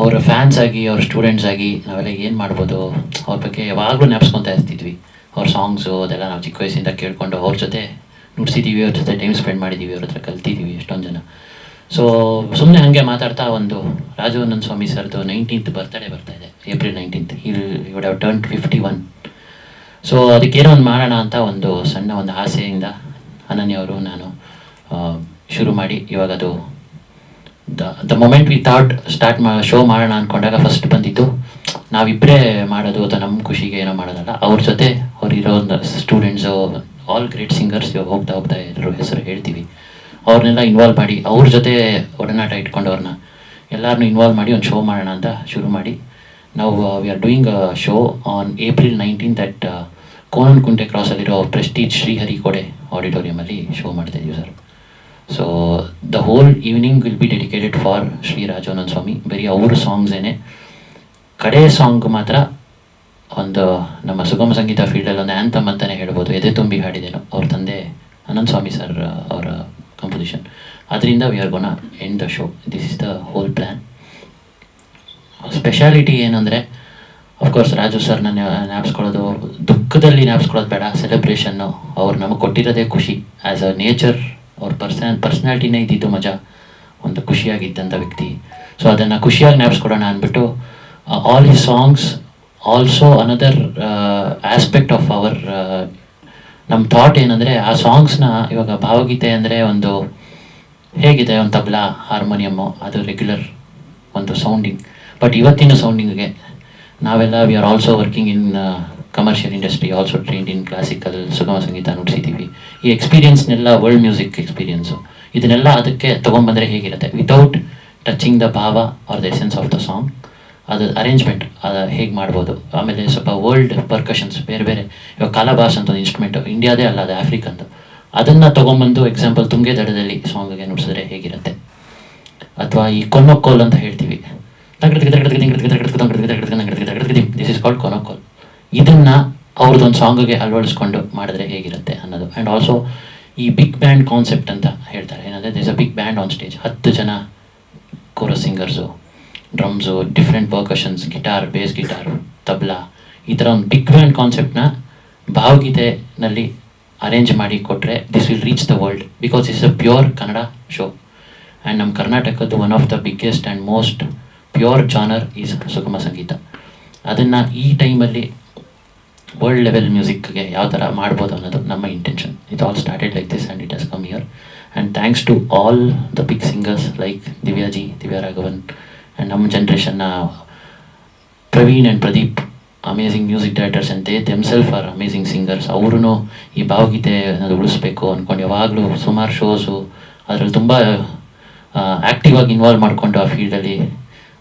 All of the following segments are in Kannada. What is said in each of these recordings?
ಅವರ ಫ್ಯಾನ್ಸ್ ಆಗಿ ಅವ್ರ ಸ್ಟೂಡೆಂಟ್ಸ್ ಆಗಿ ನಾವೆಲ್ಲ ಏನು ಮಾಡ್ಬೋದು ಅವ್ರ ಬಗ್ಗೆ ಯಾವಾಗಲೂ ಜ್ಞಾಪಿಸ್ಕೊತಾ ಇರ್ತಿದ್ವಿ. ಅವ್ರ ಸಾಂಗ್ಸು ಅದೆಲ್ಲ ನಾವು ಚಿಕ್ಕ ವಯಸ್ಸಿಂದ ಕೇಳಿಕೊಂಡು ಅವ್ರ ಜೊತೆ ನುಡ್ಸಿದ್ದೀವಿ, ಅವ್ರ ಜೊತೆ ಟೈಮ್ ಸ್ಪೆಂಡ್ ಮಾಡಿದ್ದೀವಿ, ಅವ್ರ ಹತ್ರ ಕಲ್ತಿದ್ದೀವಿ ಎಷ್ಟೊಂದು ಜನ. ಸೊ ಸುಮ್ಮನೆ ಹಾಗೆ ಮಾತಾಡ್ತಾ ಒಂದು ರಾಜು ಆನಂದ್ ಸ್ವಾಮಿ ಸರ್ದು 19th ಬರ್ತ್ಡೇ ಬರ್ತಾ ಇದೆ, April 19th. Would have turned 51. So ಅದಕ್ಕೇನೋ ಒಂದು ಮಾಡೋಣ ಅಂತ ಒಂದು ಸಣ್ಣ ಒಂದು ಆಸೆಯಿಂದ ಅನನ್ಯ ಅವರು ನಾನು ಶುರು ಮಾಡಿ ಇವಾಗ ಅದು the moment we thought start show ಮಾಡೋಣ ಅಂದ್ಕೊಂಡಾಗ ಫಸ್ಟ್ ಬಂದಿದ್ದು ನಾವಿಬ್ಬರೇ ಮಾಡೋದು ಅಥವಾ ನಮ್ಮ ಖುಷಿಗೆ ಏನೋ ಮಾಡೋದಲ್ಲ, ಅವ್ರ ಜೊತೆ ಅವ್ರಿರೋ ಸ್ಟೂಡೆಂಟ್ಸು, ಆಲ್ ಗ್ರೇಟ್ ಸಿಂಗರ್ಸ್ ಇವಾಗ ಹೋಗ್ತಾ ಹೋಗ್ತಾ ಎಲ್ಲರೂ ಹೆಸರು ಹೇಳ್ತೀವಿ, ಅವ್ರನ್ನೆಲ್ಲ ಇನ್ವಾಲ್ವ್ ಮಾಡಿ ಅವ್ರ ಜೊತೆ ಒಡನಾಟ ಇಟ್ಕೊಂಡು ಅವ್ರನ್ನ ಎಲ್ಲರನ್ನೂ ಇನ್ವಾಲ್ವ್ ಮಾಡಿ ಒಂದು ಶೋ ಮಾಡೋಣ ಅಂತ ಶುರು ಮಾಡಿ ನಾವು we are doing a show on April 19th at Konanakunte ಕ್ರಾಸಲ್ಲಿರೋ ಪ್ರೆಸ್ಟೀಜ್ ಶ್ರೀಹರಿಕೋಟೆ ಆಡಿಟೋರಿಯಮಲ್ಲಿ ಶೋ ಮಾಡ್ತಾಯಿದ್ದೀವಿ sir. So the whole evening will be dedicated for Shri Raju Anand Swamy. ಬರೀ ಅವ್ರ ಸಾಂಗ್ಸೇನೆ. ಕಡೆ ಸಾಂಗ್ ಮಾತ್ರ ಒಂದು ನಮ್ಮ ಸುಗಮ ಸಂಗೀತ ಫೀಲ್ಡಲ್ಲಿ ಒಂದು ಆ್ಯಂಥಮ್ ಅಂತಲೇ ಹೇಳ್ಬೋದು, ಎದೆ ತುಂಬಿ ಹಾಡಿದೇನು ಅವ್ರ ತಂದೆ ಆನಂದ್ ಸ್ವಾಮಿ ಸರ್ ಅವರ ಕಂಪೋಸಿಷನ್. ಅದರಿಂದ V are ಗೋನ end the show. This is the whole plan. Speciality ಏನಂದರೆ ಅಫ್ಕೋರ್ಸ್ ರಾಜು ಸರ್ನ ಜ್ಞಾಪಿಸ್ಕೊಳ್ಳೋದು, ದುಃಖದಲ್ಲಿ ಜ್ಞಾಪಿಸ್ಕೊಳ್ಳೋದು ಬೇಡ, ಸೆಲೆಬ್ರೇಷನ್ನು. ಅವ್ರು ನಮಗೆ ಕೊಟ್ಟಿರೋದೇ ಖುಷಿ. ಆ್ಯಸ್ ಅ ನೇಚರ್ ಅವ್ರ ಪರ್ಸ್ನಾಲಿಟಿನೇ ಇದ್ದಿದ್ದು ಮಜಾ, ಒಂದು ಖುಷಿಯಾಗಿದ್ದಂಥ ವ್ಯಕ್ತಿ. ಸೊ ಅದನ್ನು ಖುಷಿಯಾಗಿ ಜ್ಞಾಪಿಸ್ಕೊಡೋಣ ಅಂದ್ಬಿಟ್ಟು all his songs also another aspect of our ನಮ್ಮ ಥಾಟ್ ಏನಂದರೆ ಆ ಸಾಂಗ್ಸ್ನ ಇವಾಗ ಭಾವಗೀತೆ ಅಂದರೆ ಒಂದು ಹೇಗಿದೆ, ಒಂದು ತಬಲಾ ಹಾರ್ಮೋನಿಯಮ್ಮು ಅದು ರೆಗ್ಯುಲರ್ ಒಂದು ಸೌಂಡಿಂಗ್. ಬಟ್ ಇವತ್ತಿನ ಸೌಂಡಿಂಗ್ಗೆ ನಾವೆಲ್ಲ V are also working in commercial industry, also trained in classical ಸುಗಮ ಸಂಗೀತ ನುಡಿಸಿದ್ದೀವಿ. ಈ ಎಕ್ಸ್ಪೀರಿಯನ್ಸ್ನೆಲ್ಲ ವರ್ಲ್ಡ್ ಮ್ಯೂಸಿಕ್ ಎಕ್ಸ್ಪೀರಿಯನ್ಸು ಇದನ್ನೆಲ್ಲ ಅದಕ್ಕೆ ತೊಗೊಂಬಂದರೆ ಹೇಗಿರುತ್ತೆ, ವಿತೌಟ್ ಟಚಿಂಗ್ ದ ಭಾವ are the essence of the song, ಅದು ಅರೇಂಜ್ಮೆಂಟ್ ಅದು ಹೇಗೆ ಮಾಡ್ಬೋದು. ಆಮೇಲೆ ಸ್ವಲ್ಪ ವರ್ಲ್ಡ್ ಪರ್ಕಷನ್ಸ್ ಬೇರೆ ಬೇರೆ, ಇವಾಗ ಕಾಲಾಬಾಸ್ ಅಂತ ಒಂದು ಇನ್ಸ್ಟ್ರೂಮೆಂಟು ಇಂಡಿಯಾದೇ ಅಲ್ಲ, ಅದು ಆಫ್ರಿಕನ್ದು. ಅದನ್ನು ತೊಗೊಂಬಂದು ಎಕ್ಸಾಂಪಲ್ ತುಂಗೆ ದಡದಲ್ಲಿ ಸಾಂಗ್ಗೆ ನುಡಿಸಿದ್ರೆ ಹೇಗಿರುತ್ತೆ, ಅಥವಾ ಈ ಕೊನ್ನೊಕ್ಕೋಲ್ ಅಂತ ಹೇಳ್ತೀವಿ, ದಿಸ್ ಇಸ್ ಕಾಲ್ಡ್ ಕೊನೊಕ್ಕೋಲ್. ಇದನ್ನು ಅವ್ರದ್ದೊಂದು ಸಾಂಗ್ಗೆ ಅಳವಡಿಸ್ಕೊಂಡು ಮಾಡಿದ್ರೆ ಹೇಗಿರುತ್ತೆ ಅನ್ನೋದು. ಆ್ಯಂಡ್ ಆಲ್ಸೋ ಈ ಬಿಗ್ ಬ್ಯಾಂಡ್ ಕಾನ್ಸೆಪ್ಟ್ ಅಂತ ಹೇಳ್ತಾರೆ, ಏನಂದರೆ this a big band on stage, 10 ಜನ chorus singers, drums, different percussions, guitar, bass guitar, tabla, ಈ ಥರ ಒಂದು ಬಿಗ್ ಬ್ಯಾಂಡ್ ಕಾನ್ಸೆಪ್ಟನ್ನ ಭಾವಗೀತೆನಲ್ಲಿ ಅರೇಂಜ್ ಮಾಡಿ ಕೊಟ್ಟರೆ this will reach the world, because it's a pure Kannada show. And ನಮ್ಮ ಕರ್ನಾಟಕದ್ದು one of the biggest and most pure genre is Sugama Sangeetha. ಅದನ್ನು ಈ ಟೈಮಲ್ಲಿ ವರ್ಲ್ಡ್ ಲೆವೆಲ್ ಮ್ಯೂಸಿಕ್ಗೆ ಯಾವ ಥರ ಮಾಡ್ಬೋದು ಅನ್ನೋದು ನಮ್ಮ intention. It all started like this and it has come here. And thanks to all the big singers like Divya Raghavan, and ನಮ್ಮ ಜನ್ರೇಷನ್ನ Praveen and Pradeep, amazing music directors, and they themself are amazing singers. ಅವರು ಈ ಭಾವಗೀತೆ ಅನ್ನೋದು ಉಳಿಸ್ಬೇಕು ಅಂದ್ಕೊಂಡು ಯಾವಾಗಲೂ ಸುಮಾರು ಶೋಸು ಅದರಲ್ಲಿ ತುಂಬ ಆ್ಯಕ್ಟಿವ್ ಆಗಿ ಇನ್ವಾಲ್ವ್ ಮಾಡಿಕೊಂಡು ಆ ಫೀಲ್ಡಲ್ಲಿ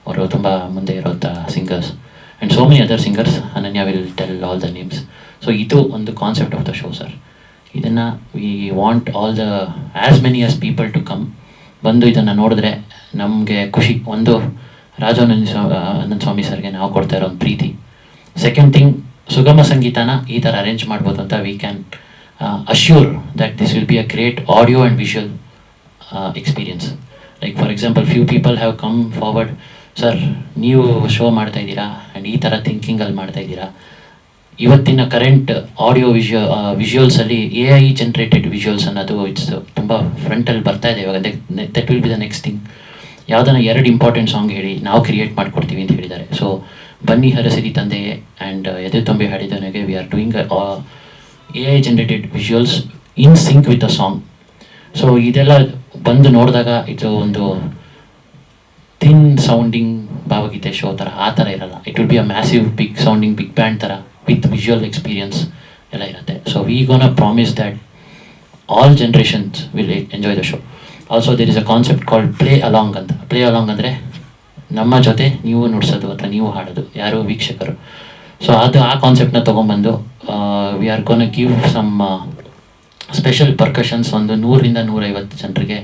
ಅವರು ತುಂಬ ಮುಂದೆ ಇರೋಂಥ singers. And so many other singers. Ananya will tell all the names. So ಇದು ಒಂದು concept of the show sir. ಇದನ್ನು we want all the as many as people to come, ಬಂದು ಇದನ್ನು ನೋಡಿದ್ರೆ ನಮಗೆ ಖುಷಿ. ಒಂದು ರಾಜು ಆನಂದ್ ಸ್ವಾಮಿ ಸರ್ಗೆ ನಾವು ಕೊಡ್ತಾ ಇರೋ ಒಂದು ಪ್ರೀತಿ. ಸೆಕೆಂಡ್ ಥಿಂಗ್, ಸುಗಮ ಸಂಗೀತನ ಈ ಥರ ಅರೇಂಜ್ ಮಾಡ್ಬೋದು ಅಂತ we can assure that this will be a great audio and visual experience. Like for example few people have come forward, sir ನೀವು ಶೋ ಮಾಡ್ತಾಯಿದ್ದೀರಾ ಆ್ಯಂಡ್ ಈ ಥರ ಥಿಂಕಿಂಗಲ್ಲಿ ಮಾಡ್ತಾಯಿದ್ದೀರಾ. ಇವತ್ತಿನ ಕರೆಂಟ್ ಆಡಿಯೋ ವಿಷುವಲ್ಸಲ್ಲಿ AI ಜನ್ರೇಟೆಡ್ ವಿಷುವಲ್ಸ್ ಅನ್ನೋದು ಇಟ್ಸ್ ತುಂಬ ಫ್ರಂಟಲ್ಲಿ ಬರ್ತಾ ಇದೆ ಇವಾಗ. That will be the next thing. ಯಾವುದನ್ನ 2 ಇಂಪಾರ್ಟೆಂಟ್ ಸಾಂಗ್ ಹೇಳಿ ನಾವು ಕ್ರಿಯೇಟ್ ಮಾಡಿಕೊಡ್ತೀವಿ ಅಂತ ಹೇಳಿದ್ದಾರೆ. ಸೊ ಬನ್ನಿ ಹರಸಿರಿ ತಂದೆಯೇ ಆ್ಯಂಡ್ ಎದೆ ತುಂಬಿ ಹಾಡಿದವನಿಗೆ we are doing AI generated visuals in sync with a song. So ಇದೆಲ್ಲ ಬಂದು ನೋಡಿದಾಗ ಇದು ಒಂದು ಥಿನ್ ಸೌಂಡಿಂಗ್ ಭಾವಗೀತೆ ಶೋ ಥರ ಆ ಥರ ಇರಲ್ಲ. It will be a massive big sounding big band ಥರ ವಿತ್ ವಿಷುವಲ್ ಎಕ್ಸ್ಪೀರಿಯನ್ಸ್ ಎಲ್ಲ ಇರುತ್ತೆ. So we gonna promise that all generations will enjoy the show. Also there is a concept called play along ಅಂತ. ಪ್ಲೇ ಅಲಾಂಗ್ ಅಂದರೆ ನಮ್ಮ ಜೊತೆ ನೀವು ನುಡಿಸೋದು ಅಥವಾ ನೀವು ಹಾಡೋದು, ಯಾರು ವೀಕ್ಷಕರು. ಸೊ ಅದು ಆ ಕಾನ್ಸೆಪ್ಟನ್ನ ತೊಗೊಂಬಂದು we are gonna give some special percussions. ಒಂದು 100ರಿಂದ 150 ಜನರಿಗೆ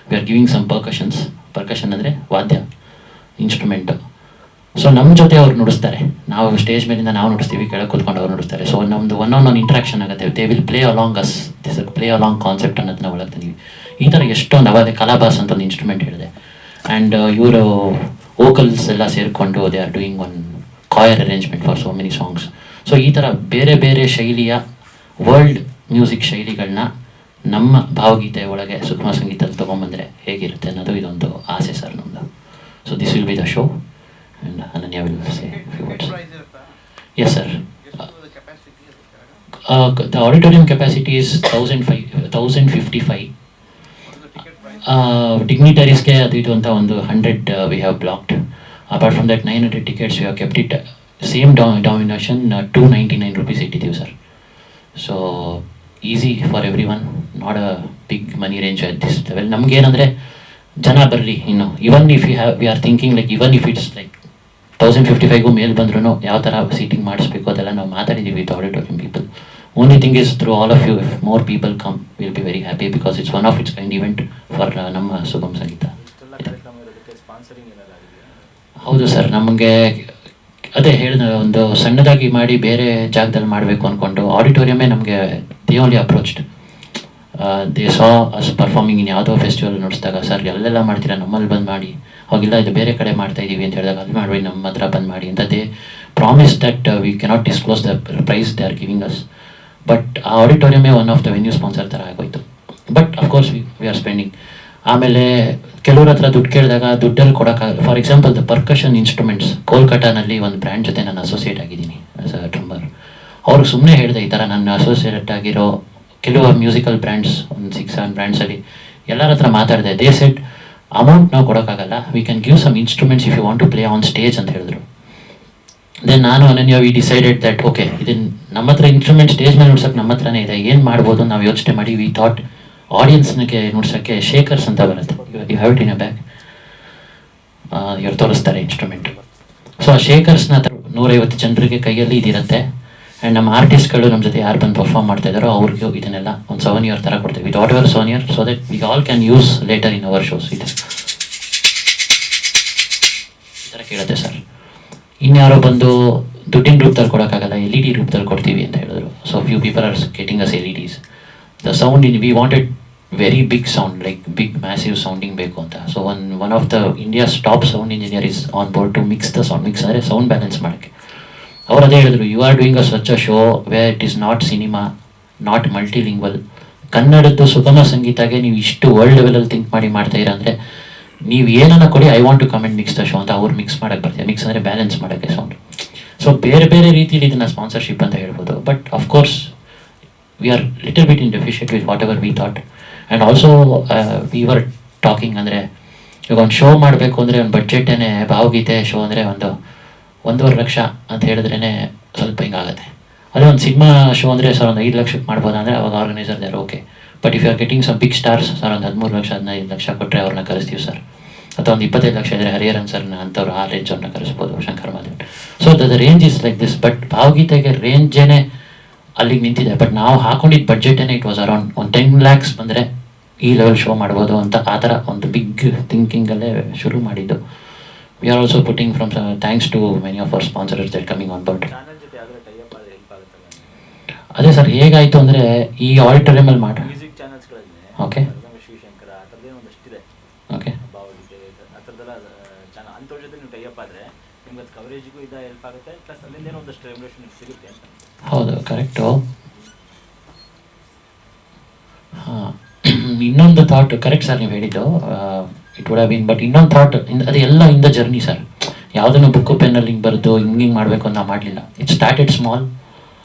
we are giving some percussions. Percussion ಅಂದರೆ ವಾದ್ಯ, ಇನ್ಸ್ಟ್ರೂಮೆಂಟು. ಸೊ ನಮ್ಮ ಜೊತೆ ಅವ್ರು ನುಡಿಸ್ತಾರೆ, ನಾವು ಸ್ಟೇಜ್ ಮೇಲಿಂದ ನಾವು ನುಡಿಸ್ತೀವಿ, ಕೆಳಗೆ ಕೂತ್ಕೊಂಡು ಅವ್ರು ನುಡಿಸ್ತಾರೆ. ಸೊ ನಮ್ಮದು ಒನ್ ಇಂಟ್ರಾಕ್ಷನ್ ಆಗುತ್ತೆ. They will play along us. This play along concept ಅನ್ನೋದನ್ನ ಒಳಗ್ತೀವಿ. ಈ ಥರ ಎಷ್ಟೊಂದು ಅವಾಗಲೇ ಕಲಾಬಾಸ್ ಅಂತ ಒಂದು ಇನ್ಸ್ಟ್ರೂಮೆಂಟ್ ಹೇಳಿದೆ. ಆ್ಯಂಡ್ ಇವರು ವೋಕಲ್ಸ್ ಎಲ್ಲ ಸೇರಿಕೊಂಡು they are doing one coir arrangement for so many songs. So ಈ ಥರ ಬೇರೆ ಬೇರೆ ಶೈಲಿಯ ವರ್ಲ್ಡ್ ಮ್ಯೂಸಿಕ್ ಶೈಲಿಗಳನ್ನ ನಮ್ಮ ಭಾವಗೀತೆ ಒಳಗೆ ಸುಗಮ ಸಂಗೀತದಲ್ಲಿ ತೊಗೊಂಬಂದರೆ ಹೇಗಿರುತ್ತೆ ಅನ್ನೋದು ಇದೊಂದು ಆಸೆ ಸರ್ ನಮ್ಮದು. So this will be the show and Ananya will say few words. Yes sir. The auditorium capacity is 1055. Dignitaries-ಗೆ ಅದು ಇದು ಅಂತ ಒಂದು 100 we have blocked. Apart from that 900 tickets we have kept it same denomination 299 rupees ಇಟ್ಟಿದ್ದೀವಿ sir. So easy for everyone, not a big money range at this level. ನಮ್ಗೆ ಏನಂದರೆ ಜನ ಬರಲಿ ಇನ್ನು, even if we are thinking like even if it's like 1055ಗೂ ಮೇಲೆ ಬಂದ್ರೂ ಯಾವ ಥರ ಸೀಟಿಂಗ್ ಮಾಡಿಸ್ಬೇಕು ಅದೆಲ್ಲ ನಾವು ಮಾತಾಡಿದ್ದೀವಿ with auditorium people. Only thing is through all of you, if more people come, we'll be very happy because it's one of its kind event for ನಮ್ಮ ಸುಗಮ್ ಸಂಗೀತ. ಹೌದು ಸರ್, ನಮಗೆ ಅದೇ ಹೇಳಿದ ಒಂದು ಸಣ್ಣದಾಗಿ ಮಾಡಿ ಬೇರೆ ಜಾಗದಲ್ಲಿ ಮಾಡಬೇಕು ಅಂದ್ಕೊಂಡು ಆಡಿಟೋರಿಯಮೇ ನಮಗೆ they only approached. They saw us performing in ಯಾವುದೋ ಫೆಸ್ಟಿವಲ್ ನೋಡಿಸಿದಾಗ, ಸರ್ ಎಲ್ಲೆಲ್ಲ ಮಾಡ್ತೀರಾ ನಮ್ಮಲ್ಲಿ ಬಂದು ಮಾಡಿ, ಅವಾಗಿಲ್ಲ ಇದು ಬೇರೆ ಕಡೆ ಮಾಡ್ತಾ ಇದ್ದೀವಿ ಅಂತ ಹೇಳಿದಾಗ ಅಲ್ಲಿ ಮಾಡಿ ನಮ್ಮ ಹತ್ರ ಬಂದು ಮಾಡಿ ಅಂತ they promise that we cannot disclose the price they are giving us. But ಆ ಆಡಿಟೋರಿಯಮೇ one of the venue sponsor ಥರ ಆಗೋಯ್ತು. But of course we are spending. ಆಮೇಲೆ ಕೆಲವ್ರ ಹತ್ರ ದುಡ್ಡು ಕೇಳಿದಾಗ ದುಡ್ಡಲ್ಲಿ ಕೊಡೋಕ್ಕಾಗಲ್ಲ. For example the percussion instruments, ಕೋಲ್ಕಟಾನಲ್ಲಿ ಒಂದು ಬ್ರ್ಯಾಂಡ್ ಜೊತೆ ನಾನು ಅಸೋಸಿಯೇಟ್ ಆಗಿದ್ದೀನಿ ಆಸ್ ಅ ಡ್ರಮ್ಮರ್. ಅವ್ರಿಗೆ ಸುಮ್ಮನೆ ಹೇಳಿದೆ ಈ ಥರ ನನ್ನ ಅಸೋಸಿಯೇಟ್ ಆಗಿರೋ ಕೆಲವು ಮ್ಯೂಸಿಕಲ್ ಬ್ರ್ಯಾಂಡ್ಸ್ ಒಂದು 6-7 ಬ್ರ್ಯಾಂಡ್ಸಲ್ಲಿ ಎಲ್ಲರ ಹತ್ರ ಮಾತಾಡಿದೆ. ದೇ ಸೆಟ್ ಅಮೌಂಟ್ ನಾವು ಕೊಡೋಕ್ಕಾಗಲ್ಲ, we can give some instruments if you want to play on stage ಅಂತ ಹೇಳಿದ್ರು. ದೆನ್ ನಾನು ಅನನ್ಯ ವಿ ಡಿಸೈಡೆಡ್ ದಟ್ ಓಕೆ ಇದನ್ನು ನಮ್ಮ ಹತ್ರ ಇನ್ಸ್ಟ್ರೂಮೆಂಟ್ ಸ್ಟೇಜ್ ಮೇಲೆ ನುಡ್ಸೋಕ್ಕೆ ನಮ್ಮ ಹತ್ರನೇ ಇದೆ, ಏನು ಮಾಡ್ಬೋದು ನಾವು ಯೋಚನೆ ಮಾಡಿ ವಿ ಥಾಟ್ ಆಡಿಯನ್ಸ್ನಿಗೆ ನುಡ್ಸೋಕ್ಕೆ ಶೇಕರ್ಸ್ ಅಂತ ಬರುತ್ತೆ. You have it in a bag, ಇವ್ರು ತೋರಿಸ್ತಾರೆ ಇನ್ಸ್ಟ್ರೂಮೆಂಟ್. ಸೊ ಆ ಶೇಕರ್ಸ್ನ 150 ಜನರಿಗೆ ಕೈಯಲ್ಲಿ ಇದಿರುತ್ತೆ. ಆ್ಯಂಡ್ ನಮ್ಮ ಆರ್ಟಿಸ್ಟ್ಗಳು ನಮ್ಮ ಜೊತೆ ಯಾರು ಬಂದು ಪರ್ಫಾರ್ಮ್ ಮಾಡ್ತಾ ಇದ್ದಾರೋ ಅವ್ರಿಗೂ ಇದನ್ನೆಲ್ಲ ಒಂದು ಸೋನಿಯರ್ ಥರ ಕೊಡ್ತೀವಿ, with whatever souvenir, so that we all can use later in our shows. ಇದು ಈ ಥರ ಕೇಳುತ್ತೆ ಸರ್. ಇನ್ಯಾರೋ ಬಂದು ದುಡ್ಡಿನ ರೂಪದಲ್ಲಿ ಕೊಡೋಕ್ಕಾಗಲ್ಲ, LED ರೂಪದಲ್ಲಿ ಕೊಡ್ತೀವಿ ಅಂತ ಹೇಳಿದ್ರು. So few people are getting us LEDs. The sound we wanted very big sound, like big massive sounding ಬೇಕು ಅಂತ. So one of the India's top sound engineer is on board to mix the sound. Mix ಅಂದರೆ ಸೌಂಡ್ ಬ್ಯಾಲೆನ್ಸ್ ಮಾಡೋಕ್ಕೆ. ಅವ್ರು ಅದೇ ಹೇಳಿದ್ರು, you are doing a such a show where it is not cinema, not multilingual. ಕನ್ನಡದ್ದು ಸುಗಮ ಸಂಗೀತಗೆ ನೀವು ಇಷ್ಟು ವರ್ಲ್ಡ್ ಲೆವೆಲಲ್ಲಿ ಥಿಂಕ್ ಮಾಡಿ ಮಾಡ್ತಾಯಿರ ಅಂದರೆ ನೀವು ಏನನ್ನ ಕೊಡಿ, I want to come and mix the show ಅಂತ ಅವ್ರು ಮಿಕ್ಸ್ ಮಾಡೋಕ್ಕೆ ಬರ್ತೀವಿ. ಮಿಕ್ಸ್ ಅಂದರೆ ಬ್ಯಾಲೆನ್ಸ್ ಮಾಡೋಕ್ಕೆ ಸೌಂಡ್. ಸೊ ಬೇರೆ ಬೇರೆ ರೀತಿಯಲ್ಲಿ ಇದನ್ನು ಸ್ಪಾನ್ಸರ್ಶಿಪ್ ಅಂತ ಹೇಳ್ಬೋದು. But of course we are little bit in deficit with whatever we thought. And also we were talking ಅಂದರೆ ಇವಾಗ ಒಂದು ಶೋ ಮಾಡಬೇಕು ಅಂದರೆ ಒಂದು ಬಡ್ಜೆಟೇ ಭಾವಗೀತೆ ಶೋ ಅಂದರೆ 1.5 ಲಕ್ಷ ಅಂತ ಹೇಳಿದ್ರೇ ಸ್ವಲ್ಪ ಹಿಂಗಾಗುತ್ತೆ. ಅದೇ ಒಂದು ಸಿನಿಮಾ ಶೋ ಅಂದರೆ ಸರ್ ಒಂದು 5 ಲಕ್ಷಕ್ಕೆ ಮಾಡ್ಬೋದು ಅಂದರೆ ಅವಾಗ organiser there okay. But if you are getting some big stars, sir ಒಂದು 13 ಲಕ್ಷ 15 ಲಕ್ಷ ಕೊಟ್ಟರೆ ಅವ್ರನ್ನ ಕರೆಸ್ತೀವಿ ಸರ್. ಅಥವಾ ಒಂದು 25 ಲಕ್ಷ ಇದ್ದರೆ ಹರಿಹರನ್ ಸರ್ನ ಅಂಥವ್ರು ಆ ರೇಂಜ್ ಅವ್ರನ್ನ ಕರೆಸ್ಬೋದು, Shankar Mahadev. So the range is like this. But ಭಾವಗೀತೆಗೆ ರೇಂಜೇನೆ ಅಲ್ಲಿಗೆ ನಿಂತಿದೆ. ಬಟ್ ನಾವು ಹಾಕೊಂಡಿದ್ದ ಬಡ್ಜೆಟೇನೆ ಇಟ್ ವಾಸ್ ಅರೌಂಡ್ ಒಂದು 10 lakhs ಬಂದರೆ ಈ ಲೆವೆಲ್ ಶೋ ಮಾಡ್ಬೋದು ಅಂತ. ಆ ಥರ ಒಂದು ಬಿಗ್ ಥಿಂಕಿಂಗಲ್ಲೇ ಶುರು ಮಾಡಿದ್ದು. We are also putting from thanks to many of our sponsors that coming on board. ಅದೇ ಸರ್, ಹೇಗಾಯಿತು ಅಂದರೆ ಈ ಆಡಿಟೋರಿಯಮಲ್ಲಿ ಮಾಡಿ ಓಕೆ ಓಕೆ ಹೌದು ಕರೆಕ್ಟು. ಹಾಂ, ಇನ್ನೊಂದು ಥಾಟ್ ಕರೆಕ್ಟ್ ಸರ್ ನೀವು ಹೇಳಿದ್ದು, it would have been. But ಇನ್ನೊಂದು ಥಾಟ್ ಅದು ಎಲ್ಲ ಇನ್ ದ ಜರ್ನಿ ಸರ್. ಯಾವುದನ್ನು ಬುಕ್ಕು ಪೆನ್ನಲ್ಲಿ ಹಿಂಗೆ ಬರೆದು ಹಿಂಗೆ ಮಾಡಬೇಕು ಅಂತ ನಾವು ಮಾಡಲಿಲ್ಲ. It started small.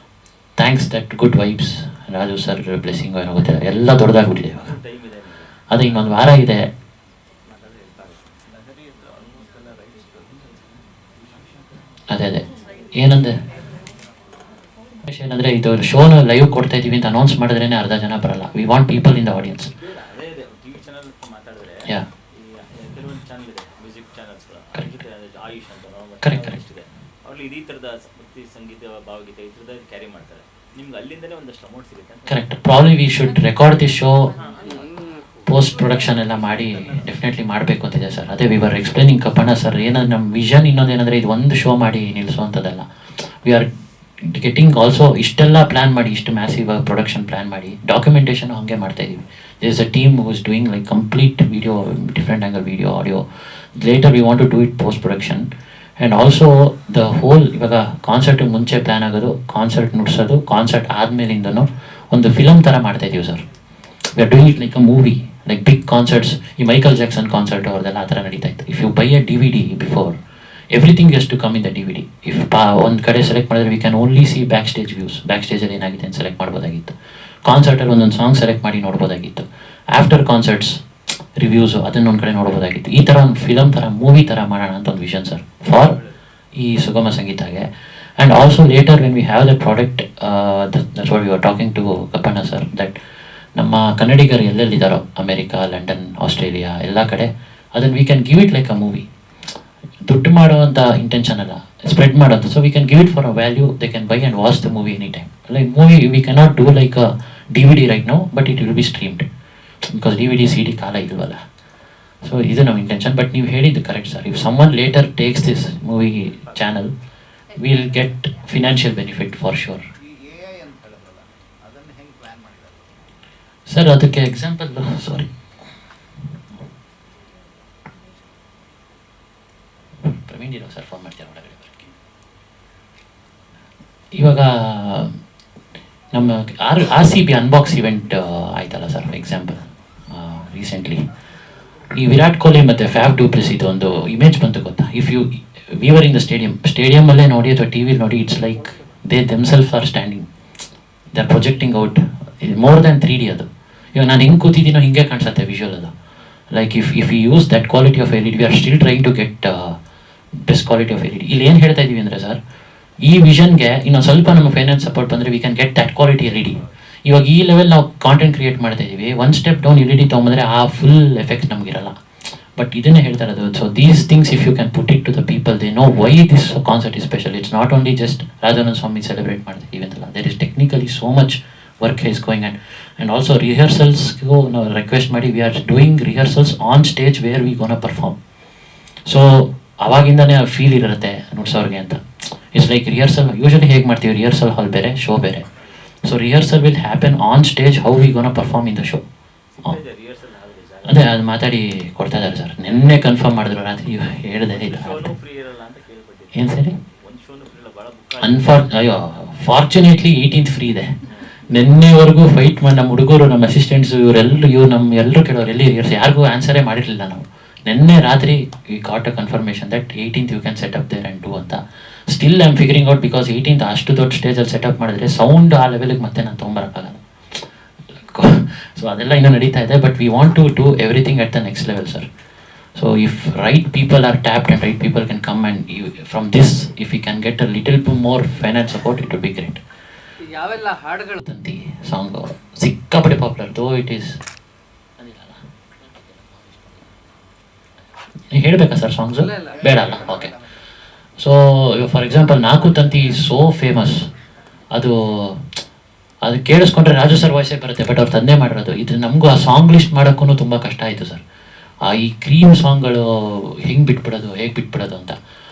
Thanks that good vibes, Raju sir blessing ಏನೋ ಗೊತ್ತಿಲ್ಲ, ಎಲ್ಲ ದೊಡ್ಡದಾಗ್ಬಿಟ್ಟಿದೆ ಇವಾಗ. ಅದೇ ಇನ್ನೊಂದು ವಾರ ಇದೆ. ಅದೇ ಏನಂದರೆ ಇದು ಶೋನ ಲೈವ್ ಕೊಡ್ತಾ ಇದ್ದೀವಿ ಅಂತ ಅನೌನ್ಸ್ ಮಾಡಿದ್ರೇ ಅರ್ಧ ಜನ ಬರಲ್ಲ. We want people in the audience. Yeah correct correct. Correct. Probably we should record the show, post production ಎಲ್ಲ ಮಾಡಿ ಡೆಫಿನೆಟ್ಲಿ ಮಾಡಬೇಕು ಅಂತಿದೆ ಸರ್. ಅದೇ we were explaining Kappanna sir, ಏನಂದ್ರೆ ನಮ್ಮ ವಿಷನ್ ಇನ್ನೊಂದೇನೆಂದರೆ ಇದು ಒಂದು ಶೋ ಮಾಡಿ ನಿಲ್ಲಿಸುವಂಥದ್ದಲ್ಲ. ವಿ ಆರ್ ಗೆಟಿಂಗ್ ಆಲ್ಸೋ ಇಷ್ಟೆಲ್ಲ ಪ್ಲ್ಯಾನ್ ಮಾಡಿ, ಇಷ್ಟು ಮ್ಯಾಸಿವ್ ಪ್ರೊಡಕ್ಷನ್ ಪ್ಲ್ಯಾನ್ ಮಾಡಿ, ಡಾಕ್ಯುಮೆಂಟೇಷನ್ ಹಾಗೆ ಮಾಡ್ತಾ ಇದೀವಿ. There is a team who is doing like complete video, different angle video, audio. Later we want to do it post production. And also the whole, ಇವಾಗ ಕಾನ್ಸರ್ಟಿಗೆ ಮುಂಚೆ ಪ್ಲ್ಯಾನ್ ಆಗೋದು, ಕಾನ್ಸರ್ಟ್ ನುಡ್ಸೋದು, ಕಾನ್ಸರ್ಟ್ ಆದಮೇಲಿಂದನೂ ಒಂದು ಫಿಲಮ್ ಥರ ಮಾಡ್ತಾ ಇದೀವಿ sir. We are doing it like a movie, like big concerts. ಈ ಮೈಕಲ್ ಜಾಕ್ಸನ್ ಕಾನ್ಸರ್ಟ್ ಅವ್ರದ್ದೆಲ್ಲ ಆ ಥರ ನಡೀತಾ ಇತ್ತು. If you buy a DVD before, everything has to come in the DVD. ಇಫ್ ಒಂದು ಕಡೆ ಸೆಲೆಕ್ಟ್ ಮಾಡಿದ್ರೆ we can only see back stage views, back ಸ್ಟೇಜಲ್ಲಿ ಏನಾಗಿದೆ ಅಂತ ಸೆಲೆಕ್ಟ್ ಮಾಡ್ಬೋದಾಗಿತ್ತು. ಕಾನ್ಸರ್ಟಲ್ಲಿ ಒಂದೊಂದು ಸಾಂಗ್ ಸೆಲೆಕ್ಟ್ ಮಾಡಿ ನೋಡ್ಬೋದಾಗಿತ್ತು. ಆಫ್ಟರ್ ಕಾನ್ಸರ್ಟ್ಸ್ ರಿವ್ಯೂಸು ಅದನ್ನೊಂದು ಕಡೆ ನೋಡ್ಬೋದಾಗಿತ್ತು. ಈ ಥರ ಒಂದು ಫಿಲಮ್ ಥರ, ಮೂವಿ ಥರ ಮಾಡೋಣ ಅಂತ ಒಂದು ವಿಷನ್ ಸರ್ ಫಾರ್ ಈ ಸುಗಮ ಸಂಗೀತಗೆ. And also later when we have the product, that's what we are talking to Kappanna sir, that ನಮ್ಮ ಕನ್ನಡಿಗರು ಎಲ್ಲೆಲ್ಲಿದ್ದಾರೋ, ಅಮೆರಿಕಾ, ಲಂಡನ್, ಆಸ್ಟ್ರೇಲಿಯಾ ಎಲ್ಲ ಕಡೆ, ಅದನ್ನು we can give it like a movie. ದುಡ್ಡು ಮಾಡುವಂಥ ಇಂಟೆನ್ಷನ್ ಅಲ್ಲ, ಸ್ಪ್ರೆಡ್ ಮಾಡೋದು. So we can give it for a value, they can buy and watch the movie any time. Like movie we cannot do like a DVD right now, but it will B streamed, because DVD CD ಕಾಲ ಇಲ್ವಲ್ಲ. ಸೊ ಇದು ನಮ್ಮ ಇಂಟೆನ್ಷನ್. ಬಟ್ ನೀವು ಹೇಳಿದ್ದು correct sir, if someone later takes this movie channel, will get financial benefit for sure. Sir ಅದಕ್ಕೆ ಎಕ್ಸಾಂಪಲ್, ಸಾರಿ, ಪ್ರವೀಣ್ ಇರೋ ಸರ್ ಫೋನ್ ಮಾಡ್ತೀರಾ ಒಳಗಡೆ ಬರೋಕ್ಕೆ. ಇವಾಗ ನಮ್ಮ RCB ಅನ್ಬಾಕ್ಸ್ ಇವೆಂಟ್ ಆಯ್ತಲ್ಲ ಸರ್, ಎಕ್ಸಾಂಪಲ್ ರೀಸೆಂಟ್ಲಿ ಈ ವಿರಾಟ್ ಕೊಹ್ಲಿ ಮತ್ತು ಫ್ಯಾಫ್ ಡು ಪ್ಲೆಸಿಸ್ ಒಂದು ಇಮೇಜ್ ಬಂತು ಗೊತ್ತಾ? If you viewer in the ಸ್ಟೇಡಿಯಮಲ್ಲೇ ನೋಡಿ ಅಥವಾ TV ನೋಡಿ, it's like they themself are standing, they are projecting out more than 3D ಅದು. ಇವಾಗ ನಾನು ಹೆಂಗೆ ಕೂತಿದ್ದೀನೋ ಹಿಂಗೆ ಕಾಣಿಸುತ್ತೆ ವಿಜುವಲ್ ಅದು. Like if you use that quality of LED, we are still trying to get best quality of LED. ಇಲ್ಲಿ ಏನು ಹೇಳ್ತಾ ಇದ್ದೀವಿ ಅಂದರೆ ಸರ್, ಈ ವಿಷನ್ಗೆ ಇನ್ನೊಂದು ಸ್ವಲ್ಪ ನಮ್ಮ ಫೈನಾನ್ಸ್ ಸಪೋರ್ಟ್ ಬಂದರೆ we can get that quality LED. ಇವಾಗ ಈ ಲೆವೆಲ್ ನಾವು ಕಾಂಟೆಂಟ್ ಕ್ರಿಯೇಟ್ ಮಾಡ್ತಾ ಇದ್ದೀವಿ, ಒನ್ ಸ್ಟೆಪ್ ಡೌನ್ LED ತೊಗೊಂಬಂದರೆ ಆ ಫುಲ್ ಎಫೆಕ್ಟ್ ನಮಗಿರಲ್ಲ. ಬಟ್ ಇದನ್ನೇ ಹೇಳ್ತಾ ಇರೋದು. So these things if you can put it to the people, they know why this concert is special. It's not only just Raghavendra Swamy celebrate ಮಾಡ್ತೀವಿ ಅಂತಲ್ಲ, there is technically so much work is going. And also ರಿಹರ್ಸಲ್ಸ್ಗೂ ನಾವು ರಿಕ್ವೆಸ್ಟ್ ಮಾಡಿ, we are doing rehearsals on stage where we gonna perform. So ಅವಾಗಿಂದನೇ ಫೀಲ್ ಇರುತ್ತೆ ನುಡ್ಸೋರಿಗೆ ಅಂತ. ಇಟ್ಸ್ ಲೈಕ್ ರಿಹರ್ಸಲ್ ಯೂಶಲಿ ಹೇಗೆ ಮಾಡ್ತೀವಿ, ರಿಹರ್ಸಲ್ ಹಾಲ್ ಬೇರೆ, ಶೋ ಬೇರೆ. So rehearsal will happen on stage, how we gonna perform in the show. ಅದೇ ಅದು ಮಾತಾಡಿ ಕೊಡ್ತಾ ಇದ್ದಾರೆ ಸರ್, ನಿನ್ನೆ ಕನ್ಫರ್ಮ್ ಮಾಡಿದ್ರು ರಾತ್ರಿ, ಹೇಳಿದೆ ಇಲ್ಲ. ಏನು ಸರಿ, ಅಯ್ಯೋ ಫಾರ್ಚುನೇಟ್ಲಿ 18th ಫ್ರೀ ಇದೆ. ನಿನ್ನೆವರೆಗೂ ಫೈಟ್ ಮಾಡಿ ನಮ್ಮ ಹುಡುಗರು, ನಮ್ಮ ಅಸಿಸ್ಟೆಂಟ್ಸು, ಇವ್ರು ನಮ್ಮ ಎಲ್ಲರೂ ಕೇಳೋರು ಎಲ್ಲಿ ರಿಹರ್ಸಲ್, ಯಾರಿಗೂ ಆನ್ಸರೇ ಮಾಡಿರಲಿಲ್ಲ ನಾವು. ನಿನ್ನೆ ರಾತ್ರಿ we got a confirmation that 18th you can set up there and do ಅಂತ. Still I am figuring out, because 18th ಅಷ್ಟು ದೊಡ್ಡ ಸ್ಟೇಜಲ್ಲಿ ಸೆಟಪ್ ಮಾಡಿದ್ರೆ ಸೌಂಡ್ ಆ ಲೆವೆಲಿಗೆ ಮತ್ತೆ ನಾನು ತೊಗೊಂಬರೋಕ್ಕಾಗಲ್ಲ. ಸೊ ಅದೆಲ್ಲ ಇನ್ನೂ ನಡೀತಾ ಇದೆ. But we want to do everything at the next level sir. So if right people are tapped and right people can come and from this, if you can get a little more finance support, it will be great. ಯಾವೆಲ್ಲ ಹಾಡುಗಳು ತಂತಿ ಸಾಂಗು ಸಿಕ್ಕಾಪಟ್ಟೆ ಪಾಪ್ಯುಲರ್, ದೋ ಇಟ್ ಈಸ್ ಹೇಳಬೇಕಾ ಸರ್ ಸಾಂಗ್ಸು? ಬೇಡ ಅಲ್ಲ, ಓಕೆ. ಸೊ ಫಾರ್ ಎಕ್ಸಾಂಪಲ್ ನಾಲ್ಕು ತಂತಿ ಸೋ ಫೇಮಸ್, ಅದು ಕೇಳಿಸ್ಕೊಂಡ್ರೆ ರಾಜು ಸರ್ ವಾಯ್ಸೇ ಬರುತ್ತೆ, ಬಟ್ ಅವ್ರು ತಂದೆ ಮಾಡಿರೋದು. ಇದು ನಮಗೂ ಆ ಸಾಂಗ್ ಲಿಸ್ಟ್ ಮಾಡೋಕ್ಕೂ ತುಂಬ ಕಷ್ಟ ಆಯಿತು ಸರ್. ಈ ಕ್ರೀಮ್ ಸಾಂಗ್ಗಳು ಹೇಗೆ ಬಿಟ್ಬಿಡೋದು ಅಂತ.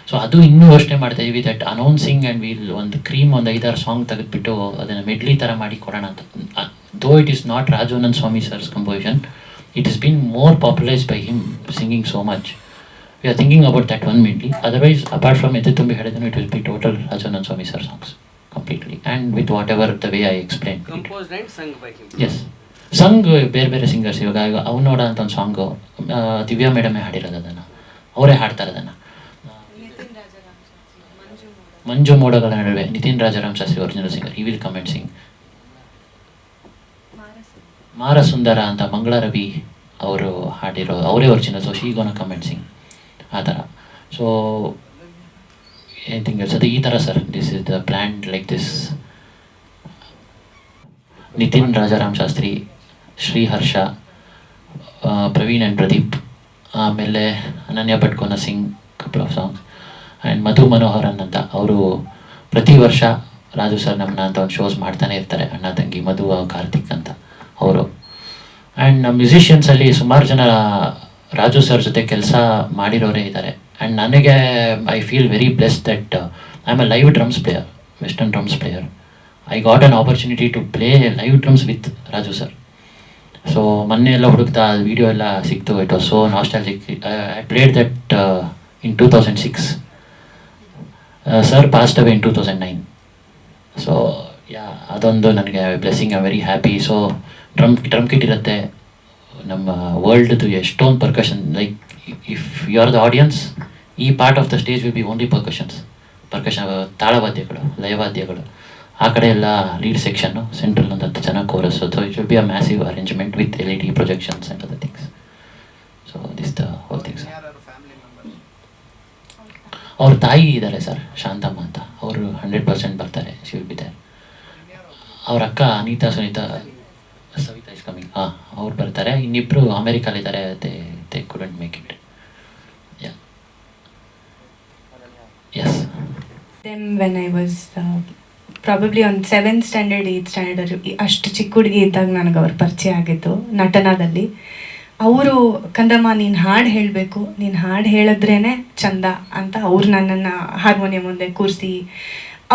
ಸೊ ಅದು ಇನ್ನೂ ಯೋಚನೆ ಮಾಡ್ತಾ ಇದೀವಿ, ದಟ್ ಅನೌನ್ಸಿಂಗ್ ಆ್ಯಂಡ್ ವಿಲ್ ಒಂದು ಕ್ರೀಮ್ ಒಂದು 5-6 ಸಾಂಗ್ ತೆಗೆದುಬಿಟ್ಟು ಅದನ್ನು ಮೆಡ್ಲಿ ಥರ ಮಾಡಿ ಕೊಡೋಣ ಅಂತ. Though it is not Raghavendra Swami sir's composition, it is been more popularised by him singing so much. We are thinking about that one medley. Otherwise apart from ಎದೆ ತುಂಬಿ ಹೇಳಿದ್ರು, it will be total Raghavendra Swami sir songs completely, and with whatever the way I explained. Composed and sung by him. Yes, sung ಬೇರೆ ಸಿಂಗರ್ಸ್. ಇವಾಗ ಅವನೋಡ ಅಂತ ಒಂದು ಸಾಂಗು ದಿವ್ಯಾ ಮೇಡಮೇ ಹಾಡಿರೋದು, ಅದನ್ನು ಅವರೇ ಹಾಡ್ತಾರೆ. ಅದನ್ನು ಮಂಜು ಮೋಡಗಳ ನಡುವೆ Nitin Rajaram Shastri original singer, he will come and sing. ಮಾರ ಸುಂದರ ಅಂತ ಮಂಗಳ ರವಿ ಅವರು ಹಾಡಿರೋ, ಅವರೇ original. So she gonna come and sing ಆ ಥರ. ಸೊ ಎನಿಥಿಂಗ್ ಎಲ್ಸ್, ಅದು ಈ ಥರ sir. This is the plan like this. Nitin Rajaram Shastri, Sriharsha, Praveen and Pradeep, ಆಮೇಲೆ Ananya Bhat gonna sing couple of songs, and Madhu Manoharan ಅಂತ. ಅವರು ಪ್ರತಿ ವರ್ಷ ರಾಜು ಸರ್ ನಮ್ಮನ್ನ ಅಂತ ಒಂದು ಶೋಸ್ ಮಾಡ್ತಾನೆ ಇರ್ತಾರೆ, ಅಣ್ಣ ತಂಗಿ ಮಧು ಕಾರ್ತಿಕ್ ಅಂತ ಅವರು. ಆ್ಯಂಡ್ ನಮ್ಮ ಮ್ಯೂಸಿಷಿಯನ್ಸಲ್ಲಿ ಸುಮಾರು ಜನ ರಾಜು ಸರ್ ಜೊತೆ ಕೆಲಸ ಮಾಡಿರೋರೇ ಇದ್ದಾರೆ. ಆ್ಯಂಡ್ ನನಗೆ I feel very blessed that I am a live drums player. Western drums player. I got an opportunity to play live drums with Raju sir. So ಮೊನ್ನೆ ಎಲ್ಲ ಹುಡುಕ್ತಾ ವಿಡಿಯೋ ಎಲ್ಲ ಸಿಕ್ತು. It was so nostalgic. I played that in 2006. Sir passed away in 2009. So yeah, ಅದೊಂದು ನನಗೆ blessing. I very happy. So drum kit ಇರುತ್ತೆ. ನಮ್ಮ ವರ್ಲ್ಡ್ದು ಎಷ್ಟೊಂದು percussion, like if you are the audience, ಈ part of the stage will be only percussion, ತಾಳವಾದ್ಯಗಳು, ಲಯವಾದ್ಯಗಳು. ಆ ಕಡೆ ಎಲ್ಲ ಲೀಡ್ ಸೆಕ್ಷನ್ನು, ಸೆಂಟ್ರಲ್ ಒಂದು 10 ಜನ chorus. So it will be a massive arrangement with LED projections and other things. So this the whole things. ಅವ್ರ ತಾಯಿ ಇದ್ದಾರೆ ಸರ್, ಶಾಂತಮ್ಮ ಅಂತ. ಅವರು 100% ಬರ್ತಾರೆ. She will be there. ಅವ್ರ ಅಕ್ಕ ಅನಿತಾ ಸವಿತಾ ಇಸ್ ಕಮಿಂಗ್. ಅವ್ರು ಬರ್ತಾರೆ. ಇನ್ನಿಬ್ಬರು ಅಮೇರಿಕಲ್ಲಿದ್ದಾರೆ. They couldn't make it. Yes. Them when I was probably on 7th standard 8th standard, ಅಷ್ಟು ಚಿಕ್ಕ ಹುಡುಗಿ ಇದ್ದಾಗ ನನಗೆ ಅವ್ರ ಪರಿಚಯ ಆಗಿತ್ತು ನಟನದಲ್ಲಿ. ಅವರು ಕಂದಮ್ಮ ನೀನು ಹಾಡು ಹೇಳಬೇಕು, ನೀನು ಹಾಡು ಹೇಳಿದ್ರೇ ಚಂದ ಅಂತ ಅವ್ರು ನನ್ನನ್ನು ಹಾರ್ಮೋನಿಯಂ ಮುಂದೆ ಕೂರಿಸಿ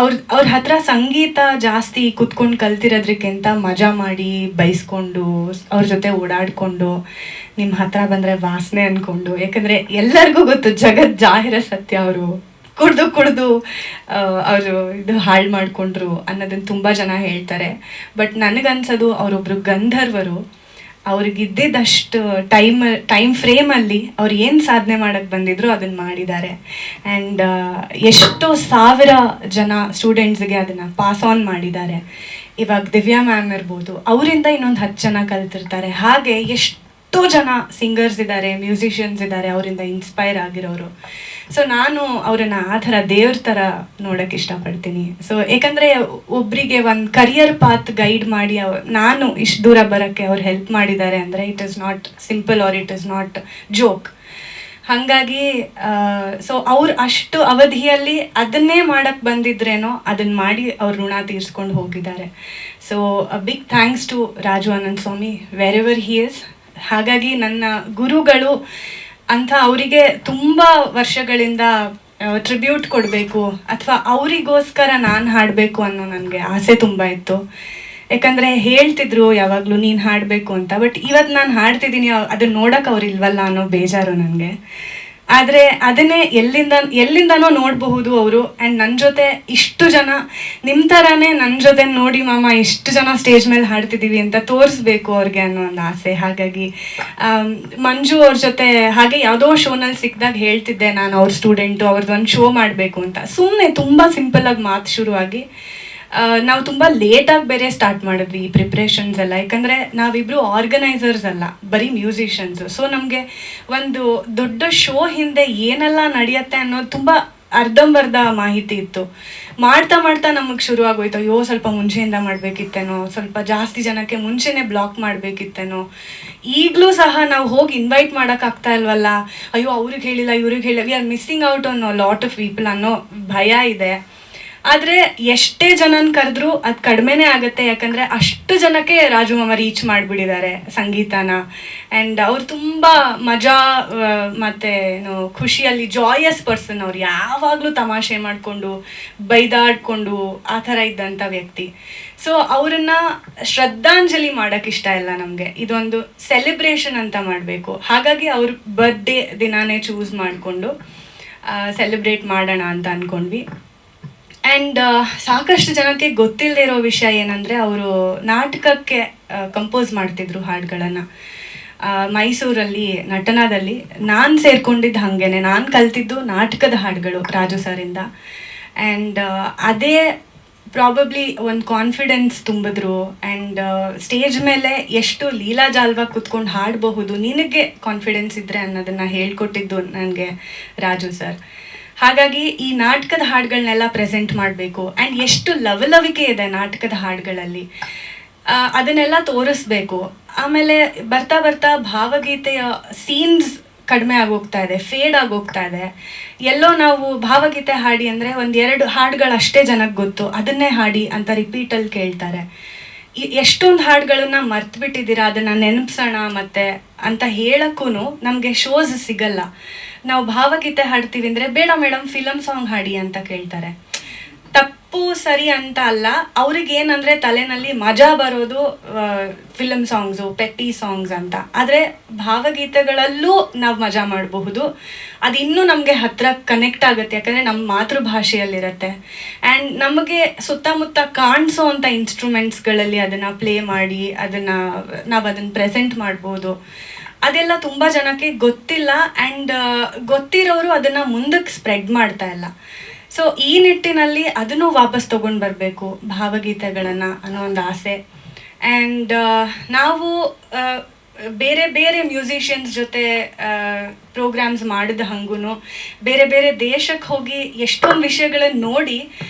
ಅವ್ರ ಹತ್ರ ಸಂಗೀತ ಜಾಸ್ತಿ ಕುತ್ಕೊಂಡು ಕಲ್ತಿರೋದ್ರಕ್ಕಿಂತ ಮಜಾ ಮಾಡಿ ಬೈಸ್ಕೊಂಡು ಅವ್ರ ಜೊತೆ ಓಡಾಡಿಕೊಂಡು ನಿಮ್ಮ ಹತ್ರ ಬಂದರೆ ವಾಸನೆ ಅಂದ್ಕೊಂಡು, ಯಾಕಂದರೆ ಎಲ್ಲರಿಗೂ ಗೊತ್ತು ಜಗತ್ ಜಾಹಿರ ಸತ್ಯ, ಅವರು ಕುಡ್ದು ಅವರು ಇದು ಹಾಳು ಮಾಡಿಕೊಂಡ್ರು ಅನ್ನೋದನ್ನು ತುಂಬ ಜನ ಹೇಳ್ತಾರೆ. ಬಟ್ ನನಗನ್ಸೋದು ಅವರೊಬ್ಬರು ಗಂಧರ್ವರು. ಅವ್ರಿಗಿದ್ದಿದ್ದಷ್ಟು ಟೈಮ್ ಫ್ರೇಮಲ್ಲಿ ಅವ್ರು ಏನು ಸಾಧನೆ ಮಾಡೋಕ್ಕೆ ಬಂದಿದ್ರು ಅದನ್ನು ಮಾಡಿದ್ದಾರೆ. ಆ್ಯಂಡ್ ಎಷ್ಟೋ ಸಾವಿರ ಜನ ಸ್ಟೂಡೆಂಟ್ಸ್ಗೆ ಅದನ್ನು ಪಾಸ್ ಆನ್ ಮಾಡಿದ್ದಾರೆ. ಇವಾಗ ದಿವ್ಯಾ ಮ್ಯಾಮ್ ಇರ್ಬೋದು, ಅವರಿಂದ ಇನ್ನೊಂದು 10 ಜನ ಕಲ್ತಿರ್ತಾರೆ. ಹಾಗೆ ಎಷ್ಟೋ ಜನ ಸಿಂಗರ್ಸ್ ಇದ್ದಾರೆ, ಮ್ಯೂಸಿಷಿಯನ್ಸ್ ಇದ್ದಾರೆ ಅವರಿಂದ ಇನ್ಸ್ಪೈರ್ ಆಗಿರೋರು. ಸೊ ನಾನು ಅವರನ್ನು ಆ ಥರ ದೇವ್ರ ಥರ ನೋಡೋಕ್ಕೆ ಇಷ್ಟಪಡ್ತೀನಿ. ಸೊ ಯಾಕಂದರೆ ಒಬ್ಬರಿಗೆ ಒಂದು ಕರಿಯರ್ ಪಾತ್ ಗೈಡ್ ಮಾಡಿ ನಾನು ಇಷ್ಟು ದೂರ ಬರೋಕ್ಕೆ ಅವ್ರು ಹೆಲ್ಪ್ ಮಾಡಿದ್ದಾರೆ ಅಂದರೆ it is not simple or it is not joke. ಹಾಗಾಗಿ ಸೊ ಅವ್ರು ಅಷ್ಟು ಅವಧಿಯಲ್ಲಿ ಅದನ್ನೇ ಮಾಡೋಕ್ಕೆ ಬಂದಿದ್ರೇನೋ ಅದನ್ನು ಮಾಡಿ ಅವ್ರ ಋಣ ತೀರಿಸ್ಕೊಂಡು ಹೋಗಿದ್ದಾರೆ. So big thanks to Raju Ananth Swamy wherever he is. ಹಾಗಾಗಿ ನನ್ನ ಗುರುಗಳು ಅಂತ ಅವರಿಗೆ ತುಂಬ ವರ್ಷಗಳಿಂದ ಟ್ರಿಬ್ಯೂಟ್ ಕೊಡಬೇಕು ಅಥವಾ ಅವರಿಗೋಸ್ಕರ ನಾನು ಹಾಡಬೇಕು ಅನ್ನೋ ನನಗೆ ಆಸೆ ತುಂಬ ಇತ್ತು. ಯಾಕಂದರೆ ಹೇಳ್ತಿದ್ರು ಯಾವಾಗಲೂ ನೀನು ಹಾಡಬೇಕು ಅಂತ. ಬಟ್ ಇವತ್ತು ನಾನು ಹಾಡ್ತಿದ್ದೀನಿ, ಅದನ್ನು ನೋಡೋಕೆ ಅವ್ರು ಇಲ್ವಲ್ಲ ಅನ್ನೋ ಬೇಜಾರು ನನಗೆ. ಆದರೆ ಅದನ್ನೇ ಎಲ್ಲಿಂದನೋ ನೋಡಬಹುದು ಅವರು. ಆ್ಯಂಡ್ ನನ್ನ ಜೊತೆ ಇಷ್ಟು ಜನ ನಿಮ್ಮ ಥರನೇ ನನ್ನ ಜೊತೆ ನೋಡಿ ಮಾಮ ಇಷ್ಟು ಜನ ಸ್ಟೇಜ್ ಮೇಲೆ ಹಾಡ್ತಿದ್ದೀವಿ ಅಂತ ತೋರಿಸ್ಬೇಕು ಅವ್ರಿಗೆ ಅನ್ನೋ ಒಂದು ಆಸೆ. ಹಾಗಾಗಿ ಮಂಜು ಅವ್ರ ಜೊತೆ ಹಾಗೆ ಯಾವುದೋ ಶೋನಲ್ಲಿ ಸಿಕ್ಕಿದಾಗ ಹೇಳ್ತಿದ್ದೆ ನಾನು ಅವ್ರ ಸ್ಟೂಡೆಂಟು, ಅವ್ರದ್ದು ಒಂದು ಶೋ ಮಾಡಬೇಕು ಅಂತ. ಸುಮ್ಮನೆ ತುಂಬ ಸಿಂಪಲಾಗಿ ಮಾತು ಶುರುವಾಗಿ ನಾವು ತುಂಬ ಲೇಟಾಗಿ ಬೇರೆ ಸ್ಟಾರ್ಟ್ ಮಾಡಿದ್ವಿ ಈ ಪ್ರಿಪ್ರೇಷನ್ಸ್ ಎಲ್ಲ. ಯಾಕಂದರೆ ನಾವಿಬ್ಬರು ಆರ್ಗನೈಸರ್ಸ್ ಅಲ್ಲ, ಬರೀ ಮ್ಯೂಸಿಷಿಯನ್ಸು. ಸೊ ನಮಗೆ ಒಂದು ದೊಡ್ಡ ಶೋ ಹಿಂದೆ ಏನೆಲ್ಲ ನಡೆಯುತ್ತೆ ಅನ್ನೋದು ತುಂಬ ಅರ್ಧಂಬರ್ಧ ಮಾಹಿತಿ ಇತ್ತು. ಮಾಡ್ತಾ ನಮಗೆ ಶುರು ಆಗೋಯ್ತು, ಅಯ್ಯೋ ಸ್ವಲ್ಪ ಮುಂಚೆಯಿಂದ ಮಾಡಬೇಕಿತ್ತೇನೋ, ಸ್ವಲ್ಪ ಜಾಸ್ತಿ ಜನಕ್ಕೆ ಮುಂಚೆನೇ ಬ್ಲಾಕ್ ಮಾಡಬೇಕಿತ್ತೇನೋ. ಈಗಲೂ ಸಹ ನಾವು ಹೋಗಿ ಇನ್ವೈಟ್ ಮಾಡೋಕ್ಕಾಗ್ತಾ ಇಲ್ವಲ್ಲ, ಅಯ್ಯೋ ಅವ್ರಿಗೆ ಹೇಳಿಲ್ಲ ಇವ್ರಿಗೆ ಹೇಳಿಲ್ಲ, ವಿ ಆರ್ ಮಿಸ್ಸಿಂಗ್ ಔಟ್ ಅನ್ನೋ ಲಾಟ್ ಆಫ್ ಪೀಪಲ್ ಅನ್ನೋ ಭಯ ಇದೆ. ಆದರೆ ಎಷ್ಟೇ ಜನನ ಕರೆದ್ರೂ ಅದು ಕಡಿಮೆನೇ ಆಗುತ್ತೆ. ಯಾಕಂದರೆ ಅಷ್ಟು ಜನಕ್ಕೆ ರಾಜು ಮಾಮ ರೀಚ್ ಮಾಡಿಬಿಟ್ಟಿದ್ದಾರೆ ಸಂಗೀತನ. ಆ್ಯಂಡ್ ಅವ್ರು ತುಂಬ ಮಜಾ ಮತ್ತು ಏನು ಖುಷಿಯಲ್ಲಿ ಜಾಯಸ್ ಪರ್ಸನ್. ಅವ್ರು ಯಾವಾಗಲೂ ತಮಾಷೆ ಮಾಡಿಕೊಂಡು ಬೈದಾಡ್ಕೊಂಡು ಆ ಥರ ಇದ್ದಂಥ ವ್ಯಕ್ತಿ. ಸೊ ಅವರನ್ನು ಶ್ರದ್ಧಾಂಜಲಿ ಮಾಡೋಕ್ಕೆ ಇಷ್ಟ ಇಲ್ಲ ನಮಗೆ, ಇದೊಂದು ಸೆಲೆಬ್ರೇಷನ್ ಅಂತ ಮಾಡಬೇಕು. ಹಾಗಾಗಿ ಅವ್ರ ಬರ್ಡೇ ದಿನಾನೇ ಚೂಸ್ ಮಾಡಿಕೊಂಡು ಸೆಲೆಬ್ರೇಟ್ ಮಾಡೋಣ ಅಂತ ಅಂದ್ಕೊಂಡ್ವಿ. ಆ್ಯಂಡ್ ಸಾಕಷ್ಟು ಜನಕ್ಕೆ ಗೊತ್ತಿಲ್ಲದೆ ಇರೋ ವಿಷಯ ಏನಂದರೆ ಅವರು ನಾಟಕಕ್ಕೆ ಕಂಪೋಸ್ ಮಾಡ್ತಿದ್ರು ಹಾಡುಗಳನ್ನು. ಮೈಸೂರಲ್ಲಿ ನಟನದಲ್ಲಿ ನಾನು ಸೇರ್ಕೊಂಡಿದ್ದು ಹಾಗೇನೆ, ನಾನು ಕಲ್ತಿದ್ದು ನಾಟಕದ ಹಾಡುಗಳು ರಾಜು ಸರಿಂದ. ಆ್ಯಂಡ್ ಅದೇ ಪ್ರಾಬಬ್ಲಿ ಒಂದು ಕಾನ್ಫಿಡೆನ್ಸ್ ತುಂಬಿದ್ರು. ಆ್ಯಂಡ್ ಸ್ಟೇಜ್ ಮೇಲೆ ಎಷ್ಟು ಲೀಲಾಜಾಲವಾಗಿ ಕುತ್ಕೊಂಡು ಹಾಡಬಹುದು, ನಿನಗೆ ಕಾನ್ಫಿಡೆನ್ಸ್ ಇದ್ದರೆ ಅನ್ನೋದನ್ನು ಹೇಳ್ಕೊಟ್ಟಿದ್ದು ನನಗೆ ರಾಜು ಸರ್. ಹಾಗಾಗಿ ಈ ನಾಟಕದ ಹಾಡುಗಳನ್ನೆಲ್ಲ ಪ್ರೆಸೆಂಟ್ ಮಾಡಬೇಕು. ಆ್ಯಂಡ್ ಎಷ್ಟು ಲವಲವಿಕೆ ಇದೆ ನಾಟಕದ ಹಾಡುಗಳಲ್ಲಿ, ಅದನ್ನೆಲ್ಲ ತೋರಿಸ್ಬೇಕು. ಆಮೇಲೆ ಬರ್ತಾ ಭಾವಗೀತೆಯ ಸೀನ್ಸ್ ಕಡಿಮೆ ಆಗೋಗ್ತಾ ಇದೆ, ಫೇಡ್ ಆಗೋಗ್ತಾ ಇದೆ. ಎಲ್ಲೋ ನಾವು ಭಾವಗೀತೆ ಹಾಡಿ ಅಂದರೆ 1-2 ಹಾಡುಗಳು ಅಷ್ಟೇ ಜನಕ್ಕೆ ಗೊತ್ತು, ಅದನ್ನೇ ಹಾಡಿ ಅಂತ ರಿಪೀಟಲ್ಲಿ ಕೇಳ್ತಾರೆ. ಎಷ್ಟೊಂದು ಹಾಡುಗಳನ್ನ ಮರ್ತ್ಬಿಟ್ಟಿದ್ದೀರಾ, ಅದನ್ನು ನೆನಪಿಸೋಣ ಮತ್ತೆ ಅಂತ ಹೇಳೋಕ್ಕೂ ನಮಗೆ ಶೋಸ್ ಸಿಗಲ್ಲ. ನಾವು ಭಾವಗೀತೆ ಹಾಡ್ತೀವಿ ಅಂದರೆ ಬೇಡ ಮೇಡಮ್ ಫಿಲಮ್ ಸಾಂಗ್ ಹಾಡಿ ಅಂತ ಕೇಳ್ತಾರೆ. ತಪ್ಪು ಸರಿ ಅಂತ ಅಲ್ಲ, ಅವ್ರಿಗೇನಂದರೆ ತಲೆನಲ್ಲಿ ಮಜಾ ಬರೋದು ಫಿಲಮ್ ಸಾಂಗ್ಸು, ಪೆಪ್ಪಿ ಸಾಂಗ್ಸ್ ಅಂತ. ಆದರೆ ಭಾವಗೀತೆಗಳಲ್ಲೂ ನಾವು ಮಜಾ ಮಾಡಬಹುದು. ಅದು ಇನ್ನೂ ನಮಗೆ ಹತ್ತಿರ ಕನೆಕ್ಟ್ ಆಗುತ್ತೆ, ಯಾಕಂದರೆ ನಮ್ಮ ಮಾತೃಭಾಷೆಯಲ್ಲಿರುತ್ತೆ. ಆ್ಯಂಡ್ ನಮಗೆ ಸುತ್ತಮುತ್ತ ಕಾಣಿಸೋ ಅಂಥ ಇನ್ಸ್ಟ್ರೂಮೆಂಟ್ಸ್ಗಳಲ್ಲಿ ಅದನ್ನು ಪ್ಲೇ ಮಾಡಿ ನಾವು ಅದನ್ನು ಪ್ರೆಸೆಂಟ್ ಮಾಡ್ಬೋದು. ಅದೆಲ್ಲ ತುಂಬ ಜನಕ್ಕೆ ಗೊತ್ತಿಲ್ಲ, ಆ್ಯಂಡ್ ಗೊತ್ತಿರೋರು ಅದನ್ನು ಮುಂದಕ್ಕೆ ಸ್ಪ್ರೆಡ್ ಮಾಡ್ತಾ ಇಲ್ಲ. ಸೊ ಈ ನಿಟ್ಟಿನಲ್ಲಿ ಅದನ್ನು ವಾಪಸ್ ತೊಗೊಂಡು ಬರಬೇಕು ಭಾವಗೀತೆಗಳನ್ನು ಅನ್ನೋ ಒಂದು ಆಸೆ. ಆ್ಯಂಡ್ ನಾವು ಬೇರೆ ಬೇರೆ ಮ್ಯೂಸಿಷಿಯನ್ಸ್ ಜೊತೆ ಪ್ರೋಗ್ರಾಮ್ಸ್ ಮಾಡಿದ ಹಂಗೂ ಬೇರೆ ಬೇರೆ ದೇಶಕ್ಕೆ ಹೋಗಿ ಎಷ್ಟೊಂದು ವಿಷಯಗಳನ್ನು ನೋಡಿ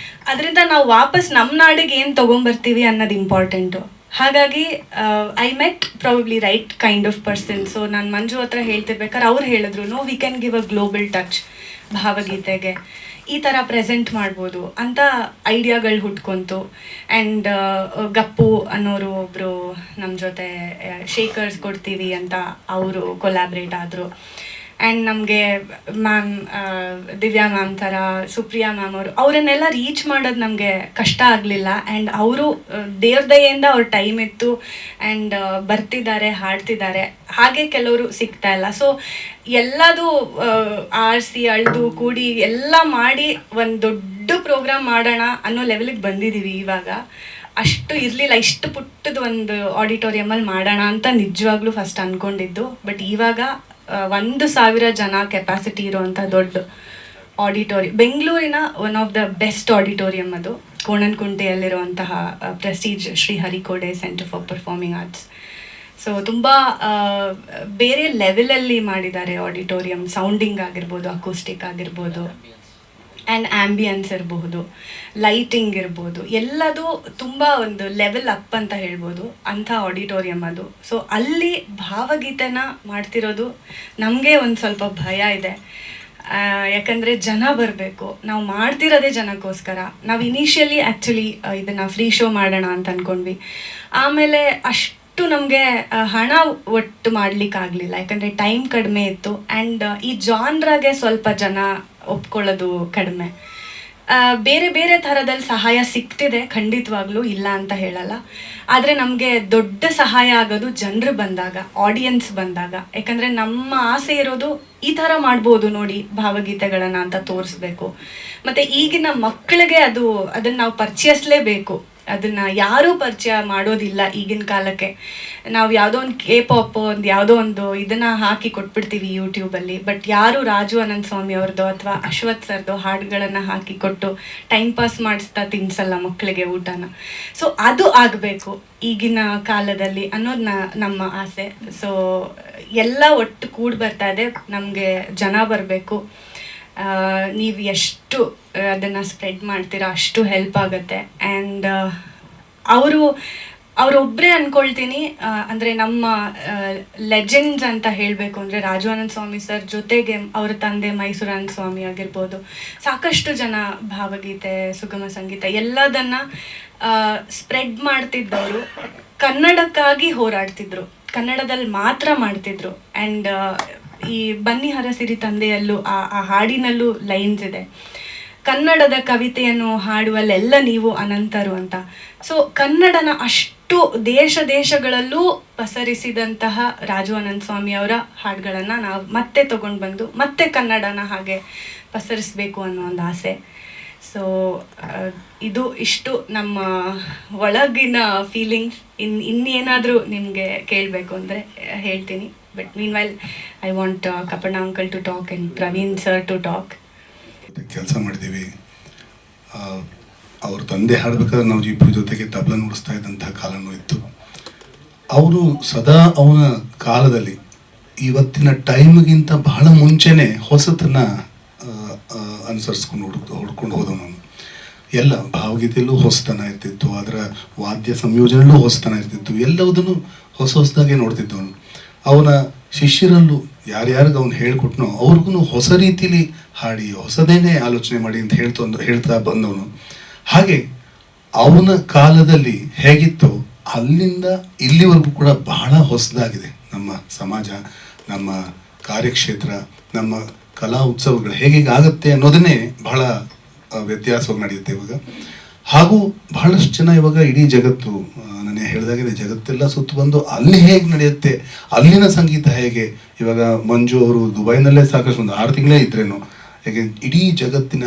ಅದರಿಂದ ನಾವು ವಾಪಸ್ ನಮ್ಮ ನಾಡಿಗೆ ಏನು ತೊಗೊಂಬರ್ತೀವಿ ಅನ್ನೋದು ಇಂಪಾರ್ಟೆಂಟು. ಹಾಗಾಗಿ I met probably right kind of person. So ನಾನು ಮಂಜು ಹತ್ರ ಹೇಳ್ತಿರ್ಬೇಕಾದ್ರೆ ಅವ್ರು ಹೇಳಿದ್ರು, we can give a global touch ಭಾವಗೀತೆಗೆ, ಈ ಥರ ಪ್ರೆಸೆಂಟ್ ಮಾಡ್ಬೋದು ಅಂತ ಐಡಿಯಾಗಳು ಹುಟ್ಕೊಂತು. ಆ್ಯಂಡ್ ಗಪ್ಪು ಅನ್ನೋರು ಒಬ್ಬರು ನಮ್ಮ ಜೊತೆ ಶೇಕರ್ಸ್ ಕೊಡ್ತೀವಿ ಅಂತ ಅವರು ಕೊಲ್ಯಾಬ್ರೇಟ್ ಆದರು. ಆ್ಯಂಡ್ ನಮಗೆ ಮ್ಯಾಮ್ ದಿವ್ಯಾ ಮ್ಯಾಮ್ ಥರ ಸುಪ್ರಿಯಾ ಮ್ಯಾಮ್ ಅವರನ್ನೆಲ್ಲ ರೀಚ್ ಮಾಡೋದು ನಮಗೆ ಕಷ್ಟ ಆಗಲಿಲ್ಲ. ಆ್ಯಂಡ್ ಅವರು ದೇವ್ರ ದಯೆಯಿಂದ ಅವ್ರ ಟೈಮ್ ಇತ್ತು ಆ್ಯಂಡ್ ಬರ್ತಿದ್ದಾರೆ, ಹಾಡ್ತಿದ್ದಾರೆ. ಹಾಗೆ ಕೆಲವರು ಸಿಗ್ತಾ ಇಲ್ಲ. ಸೊ ಎಲ್ಲದು ಆರಿಸಿ ಅಳ್ದು ಕೂಡಿ ಎಲ್ಲ ಮಾಡಿ ಒಂದು ದೊಡ್ಡ ಪ್ರೋಗ್ರಾಮ್ ಮಾಡೋಣ ಅನ್ನೋ ಲೆವೆಲಿಗೆ ಬಂದಿದ್ದೀವಿ ಇವಾಗ. ಅಷ್ಟು ಇರಲಿಲ್ಲ, ಇಷ್ಟು ಪುಟ್ಟದ ಒಂದು ಆಡಿಟೋರಿಯಮಲ್ಲಿ ಮಾಡೋಣ ಅಂತ ನಿಜವಾಗ್ಲೂ ಫಸ್ಟ್ ಅಂದ್ಕೊಂಡಿದ್ದು. ಬಟ್ ಇವಾಗ 1,000 ಜನ ಕೆಪಾಸಿಟಿ ಇರುವಂಥ ದೊಡ್ಡ ಆಡಿಟೋರಿಯಂ, ಬೆಂಗಳೂರಿನ one of the best auditorium ಅದು, ಕೋಣನಕುಂಟೆಯಲ್ಲಿರುವಂತಹ Prestige Shri Harikode centre for performing arts. So ತುಂಬ ಬೇರೆ ಲೆವೆಲಲ್ಲಿ ಮಾಡಿದ್ದಾರೆ ಆಡಿಟೋರಿಯಂ. ಸೌಂಡಿಂಗ್ ಆಗಿರ್ಬೋದು, ಅಕೂಸ್ಟಿಕ್ ಆಗಿರ್ಬೋದು, ಆ್ಯಂಡ್ ಆ್ಯಂಬಿಯನ್ಸ್ ಇರಬಹುದು, ಲೈಟಿಂಗ್ ಇರ್ಬೋದು, ಎಲ್ಲದೂ ತುಂಬ ಒಂದು ಲೆವೆಲ್ ಅಪ್ ಅಂತ ಹೇಳ್ಬೋದು ಅಂಥ ಆಡಿಟೋರಿಯಂ ಅದು. ಸೊ ಅಲ್ಲಿ ಭಾವಗೀತೆನ ಮಾಡ್ತಿರೋದು ನಮಗೆ ಒಂದು ಸ್ವಲ್ಪ ಭಯ ಇದೆ. ಯಾಕಂದರೆ ಜನ ಬರಬೇಕು, ನಾವು ಮಾಡ್ತಿರೋದೇ ಜನಕ್ಕೋಸ್ಕರ. ನಾವು ಇನಿಷಿಯಲಿ ಆ್ಯಕ್ಚುಲಿ ಇದನ್ನು ಫ್ರೀ ಶೋ ಮಾಡೋಣ ಅಂತ ಅಂದ್ಕೊಂಡ್ವಿ. ಆಮೇಲೆ ಅಷ್ಟು ನಮಗೆ ಹಣ ಒಟ್ಟು ಮಾಡಲಿಕ್ಕಾಗಲಿಲ್ಲ, ಯಾಕಂದರೆ ಟೈಮ್ ಕಡಿಮೆ ಇತ್ತು. ಆ್ಯಂಡ್ ಈ ಜಾನ್ರಾಗೆ ಸ್ವಲ್ಪ ಜನ ಒಪ್ಕೊಳ್ಳೋದು ಕಡಿಮೆ. ಬೇರೆ ಬೇರೆ ಥರದಲ್ಲಿ ಸಹಾಯ ಸಿಗ್ತಿದೆ ಖಂಡಿತವಾಗ್ಲೂ, ಇಲ್ಲ ಅಂತ ಹೇಳಲ್ಲ. ಆದರೆ ನಮಗೆ ದೊಡ್ಡ ಸಹಾಯ ಆಗೋದು ಜನರು ಬಂದಾಗ, ಆಡಿಯನ್ಸ್ ಬಂದಾಗ. ಯಾಕಂದರೆ ನಮ್ಮ ಆಸೆ ಇರೋದು ಈ ಥರ ಮಾಡ್ಬೋದು ನೋಡಿ ಭಾವಗೀತೆಗಳನ್ನು ಅಂತ ತೋರಿಸ್ಬೇಕು. ಮತ್ತು ಈಗಿನ ಮಕ್ಕಳಿಗೆ ಅದನ್ನು ನಾವು ಪರಿಚಯಿಸಲೇಬೇಕು. ಅದನ್ನು ಯಾರೂ ಪರಿಚಯ ಮಾಡೋದಿಲ್ಲ ಈಗಿನ ಕಾಲಕ್ಕೆ. ನಾವು ಯಾವುದೋ ಒಂದು K-pop ಯಾವುದೋ ಒಂದು ಇದನ್ನು ಹಾಕಿ ಕೊಟ್ಬಿಡ್ತೀವಿ ಯೂಟ್ಯೂಬಲ್ಲಿ. ಬಟ್ ಯಾರು ರಾಜು ಅನಂತ ಸ್ವಾಮಿ ಅವ್ರದ್ದು ಅಥವಾ ಅಶ್ವಥ್ ಸರ್ದು ಹಾಡುಗಳನ್ನು ಹಾಕಿ ಕೊಟ್ಟು ಟೈಮ್ ಪಾಸ್ ಮಾಡಿಸ್ತಾ ತಿನ್ಸಲ್ಲ ಮಕ್ಕಳಿಗೆ ಊಟನ. ಸೊ ಅದು ಆಗಬೇಕು ಈಗಿನ ಕಾಲದಲ್ಲಿ ಅನ್ನೋದು ನಮ್ಮ ಆಸೆ. ಸೊ ಎಲ್ಲ ಒಟ್ಟು ಕೂಡಿ ಬರ್ತಾ ಇದೆ. ನಮಗೆ ಜನ ಬರಬೇಕು. ನೀವು ಎಷ್ಟು ಅದನ್ನು ಸ್ಪ್ರೆಡ್ ಮಾಡ್ತೀರಾ ಅಷ್ಟು ಹೆಲ್ಪ್ ಆಗುತ್ತೆ. ಆ್ಯಂಡ್ ಅವರೊಬ್ಬರೇ ಅಂದ್ಕೊಳ್ತೀನಿ. ಅಂದರೆ ನಮ್ಮ ಲೆಜೆಂಡ್ಸ್ ಅಂತ ಹೇಳಬೇಕು ಅಂದರೆ ರಾಜು ಅನಂತ ಸ್ವಾಮಿ ಸರ್ ಜೊತೆಗೆ ಅವರ ತಂದೆ ಮೈಸೂರಾನಂದ ಸ್ವಾಮಿ ಆಗಿರ್ಬೋದು, ಸಾಕಷ್ಟು ಜನ ಭಾವಗೀತೆ, ಸುಗಮ ಸಂಗೀತ ಎಲ್ಲದನ್ನು ಸ್ಪ್ರೆಡ್ ಮಾಡ್ತಿದ್ದವರು. ಕನ್ನಡಕ್ಕಾಗಿ ಹೋರಾಡ್ತಿದ್ರು, ಕನ್ನಡದಲ್ಲಿ ಮಾತ್ರ ಮಾಡ್ತಿದ್ರು. ಆ್ಯಂಡ್ ಈ ಬನ್ನಿ ಹರಸಿರಿ ತಂದೆಯಲ್ಲೂ ಆ ಹಾಡಿನಲ್ಲೂ ಲೈನ್ಸ್ ಇದೆ, ಕನ್ನಡದ ಕವಿತೆಯನ್ನು ಹಾಡುವಲ್ಲೆಲ್ಲ ನೀವು ಅನಂತರು ಅಂತ. ಸೊ ಕನ್ನಡನ ಅಷ್ಟು ದೇಶಗಳಲ್ಲೂ ಪಸರಿಸಿದಂತಹ ರಾಜು ಅನಂತ ಸ್ವಾಮಿ ಅವರ ಹಾಡುಗಳನ್ನು ನಾವು ಮತ್ತೆ ತೊಗೊಂಡು ಬಂದು ಮತ್ತೆ ಕನ್ನಡನ ಹಾಗೆ ಪಸರಿಸಬೇಕು ಅನ್ನೋ ಒಂದು ಆಸೆ. ಸೊ ಇಷ್ಟು ನಮ್ಮ ಒಳಗಿನ ಫೀಲಿಂಗ್ಸ್. ಇನ್ನೇನಾದರೂ ನಿಮಗೆ ಕೇಳಬೇಕು ಅಂದರೆ ಹೇಳ್ತೀನಿ. But meanwhile I want Kappanna uncle to talk and Praveen sir to talk. ಕೆಲಸ ಮಾಡಿದ್ದೀವಿ. ಅವ್ರ ತಂದೆ ಹಾಡಬೇಕಾದ್ರೆ ನಾವು ಇಬ್ಬರ ಜೊತೆಗೆ ತಬಲ ನುಡಿಸ್ತಾ ಇದ್ದಂತಹ ಕಾಲನೂ ಇತ್ತು. ಅವರು ಸದಾ ಅವನ ಕಾಲದಲ್ಲಿ ಇವತ್ತಿನ ಟೈಮ್ಗಿಂತ ಬಹಳ ಮುಂಚೆನೇ ಹೊಸತನ್ನು ಅನುಸರಿಸ್ಕೊಂಡು ಹುಡ್ಕೊಂಡು ಹೋದವನು. ಎಲ್ಲ ಭಾವಗೀತೆಯಲ್ಲೂ ಹೊಸತನ ಇರ್ತಿತ್ತು, ಅದರ ವಾದ್ಯ ಸಂಯೋಜನೆಯಲ್ಲೂ ಹೊಸತನ ಇರ್ತಿತ್ತು, ಎಲ್ಲವುದನ್ನು ಹೊಸದಾಗೆ ನೋಡ್ತಿದ್ದವನು. ಅವನ ಶಿಷ್ಯರಲ್ಲೂ ಯಾರ್ಯಾರಿಗೆ ಅವನು ಹೇಳ್ಕೊಟ್ನೋ ಅವ್ರಿಗೂ ಹೊಸ ರೀತಿಲಿ ಹಾಡಿ ಹೊಸದೇನೆ ಆಲೋಚನೆ ಮಾಡಿ ಅಂತ ಹೇಳ್ತಾ ಬಂದವನು. ಹಾಗೆ ಅವನ ಕಾಲದಲ್ಲಿ ಹೇಗಿತ್ತೋ ಅಲ್ಲಿಂದ ಇಲ್ಲಿವರೆಗೂ ಕೂಡ ಬಹಳ ಹೊಸದಾಗಿದೆ ನಮ್ಮ ಸಮಾಜ, ನಮ್ಮ ಕಾರ್ಯಕ್ಷೇತ್ರ, ನಮ್ಮ ಕಲಾ ಉತ್ಸವಗಳು ಹೇಗೆ ಆಗುತ್ತೆ ಅನ್ನೋದನ್ನೇ ಬಹಳ ವ್ಯತ್ಯಾಸವಾಗಿ ನಡೆಯುತ್ತೆ ಇವಾಗ. ಹಾಗೂ ಬಹಳಷ್ಟು ಜನ ಇವಾಗ ಇಡೀ ಜಗತ್ತು, ನಾನು ಹೇಳಿದಾಗಿದೆ, ಜಗತ್ತೆಲ್ಲ ಸುತ್ತು ಬಂದು ಅಲ್ಲಿ ಹೇಗೆ ನಡೆಯುತ್ತೆ, ಅಲ್ಲಿನ ಸಂಗೀತ ಹೇಗೆ. ಇವಾಗ ಮಂಜು ಅವರು ದುಬೈನಲ್ಲೇ ಸಾಕಷ್ಟು ಒಂದು 6 ತಿಂಗಳೇ ಇದ್ರೇನು, ಹೇಗೆ ಇಡೀ ಜಗತ್ತಿನ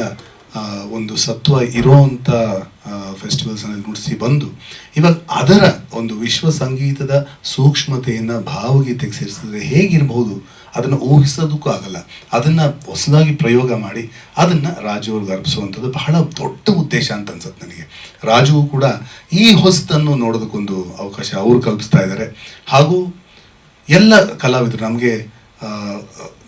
ಒಂದು ಸತ್ವ ಇರೋವಂಥ ಫೆಸ್ಟಿವಲ್ಸನ್ನು ನುಡಿಸಿ ಬಂದು ಇವಾಗ ಅದರ ಒಂದು ವಿಶ್ವ ಸಂಗೀತದ ಸೂಕ್ಷ್ಮತೆಯನ್ನು ಭಾವಗೀತೆಗೆ ಸೇರಿಸಿದ್ರೆ ಹೇಗಿರ್ಬೋದು ಅದನ್ನು ಊಹಿಸೋದಕ್ಕೂ ಆಗಲ್ಲ. ಅದನ್ನು ಹೊಸದಾಗಿ ಪ್ರಯೋಗ ಮಾಡಿ ಅದನ್ನು ರಾಜು ಅವ್ರಿಗೆ ಅರ್ಪಿಸುವಂಥದ್ದು ಬಹಳ ದೊಡ್ಡ ಉದ್ದೇಶ ಅಂತ ಅನ್ಸುತ್ತೆ ನನಗೆ. ರಾಜು ಕೂಡ ಈ ಹೊಸದನ್ನು ನೋಡೋದಕ್ಕೊಂದು ಅವಕಾಶ ಅವರು ಕಲ್ಪಿಸ್ತಾ ಇದ್ದಾರೆ. ಹಾಗೂ ಎಲ್ಲ ಕಲಾವಿದರು ನಮಗೆ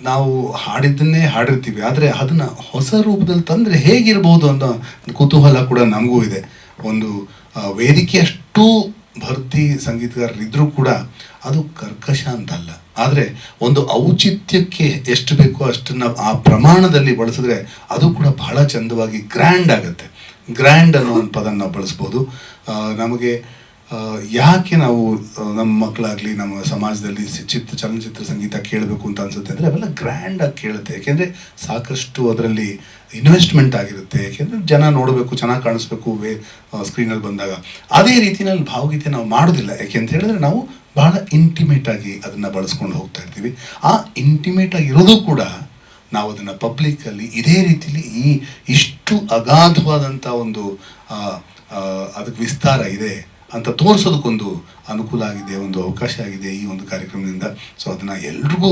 ನಾವು ಹಾಡಿದ್ದನ್ನೇ ಹಾಡಿರ್ತೀವಿ, ಆದರೆ ಅದನ್ನು ಹೊಸ ರೂಪದಲ್ಲಿ ತಂದರೆ ಹೇಗಿರ್ಬೋದು ಅನ್ನೋ ಕುತೂಹಲ ಕೂಡ ನಮಗೂ ಇದೆ. ಒಂದು ವೇದಿಕೆಯಷ್ಟು ಭರ್ತಿ ಸಂಗೀತಗಾರರಿದ್ದರೂ ಕೂಡ ಅದು ಕರ್ಕಶ ಅಂತಲ್ಲ, ಆದರೆ ಒಂದು ಔಚಿತ್ಯಕ್ಕೆ ಎಷ್ಟು ಬೇಕೋ ಅಷ್ಟನ್ನು ಆ ಪ್ರಮಾಣದಲ್ಲಿ ಬಳಸಿದ್ರೆ ಅದು ಕೂಡ ಬಹಳ ಚಂದವಾಗಿ ಗ್ರ್ಯಾಂಡ್ ಆಗುತ್ತೆ. ಗ್ರ್ಯಾಂಡ್ ಅನ್ನೋ ಒಂದು ಪದ ನಾವು ಬಳಸ್ಬೋದು. ನಮಗೆ ಯಾಕೆ ನಾವು ನಮ್ಮ ಮಕ್ಕಳಾಗಲಿ ನಮ್ಮ ಸಮಾಜದಲ್ಲಿ ಚಲನಚಿತ್ರ ಸಂಗೀತ ಕೇಳಬೇಕು ಅಂತ ಅನ್ಸುತ್ತೆ ಅಂದರೆ ಅವೆಲ್ಲ ಗ್ರ್ಯಾಂಡಾಗಿ ಕೇಳುತ್ತೆ. ಯಾಕೆಂದರೆ ಸಾಕಷ್ಟು ಅದರಲ್ಲಿ ಇನ್ವೆಸ್ಟ್ಮೆಂಟ್ ಆಗಿರುತ್ತೆ. ಯಾಕೆಂದರೆ ಜನ ನೋಡಬೇಕು, ಚೆನ್ನಾಗಿ ಕಾಣಿಸ್ಬೇಕು ಸ್ಕ್ರೀನಲ್ಲಿ ಬಂದಾಗ. ಅದೇ ರೀತಿಯಲ್ಲಿ ಭಾವಗೀತೆ ನಾವು ಮಾಡೋದಿಲ್ಲ. ಯಾಕೆಂತ ಹೇಳಿದ್ರೆ ನಾವು ಬಹಳ ಇಂಟಿಮೇಟಾಗಿ ಅದನ್ನು ಬಳಸ್ಕೊಂಡು ಹೋಗ್ತಾ ಇರ್ತೀವಿ. ಆ ಇಂಟಿಮೇಟಾಗಿ ಇರೋದು ಕೂಡ ನಾವು ಅದನ್ನು ಪಬ್ಲಿಕ್ಕಲ್ಲಿ ಇದೇ ರೀತಿಲಿ ಇಷ್ಟು ಅಗಾಧವಾದಂಥ ಒಂದು ಅದಕ್ಕೆ ವಿಸ್ತಾರ ಇದೆ ಅಂತ ತೋರಿಸೋದಕ್ಕೊಂದು ಅನುಕೂಲ ಆಗಿದೆ, ಒಂದು ಅವಕಾಶ ಆಗಿದೆ ಈ ಒಂದು ಕಾರ್ಯಕ್ರಮದಿಂದ. ಸೊ ಅದನ್ನು ಎಲ್ರಿಗೂ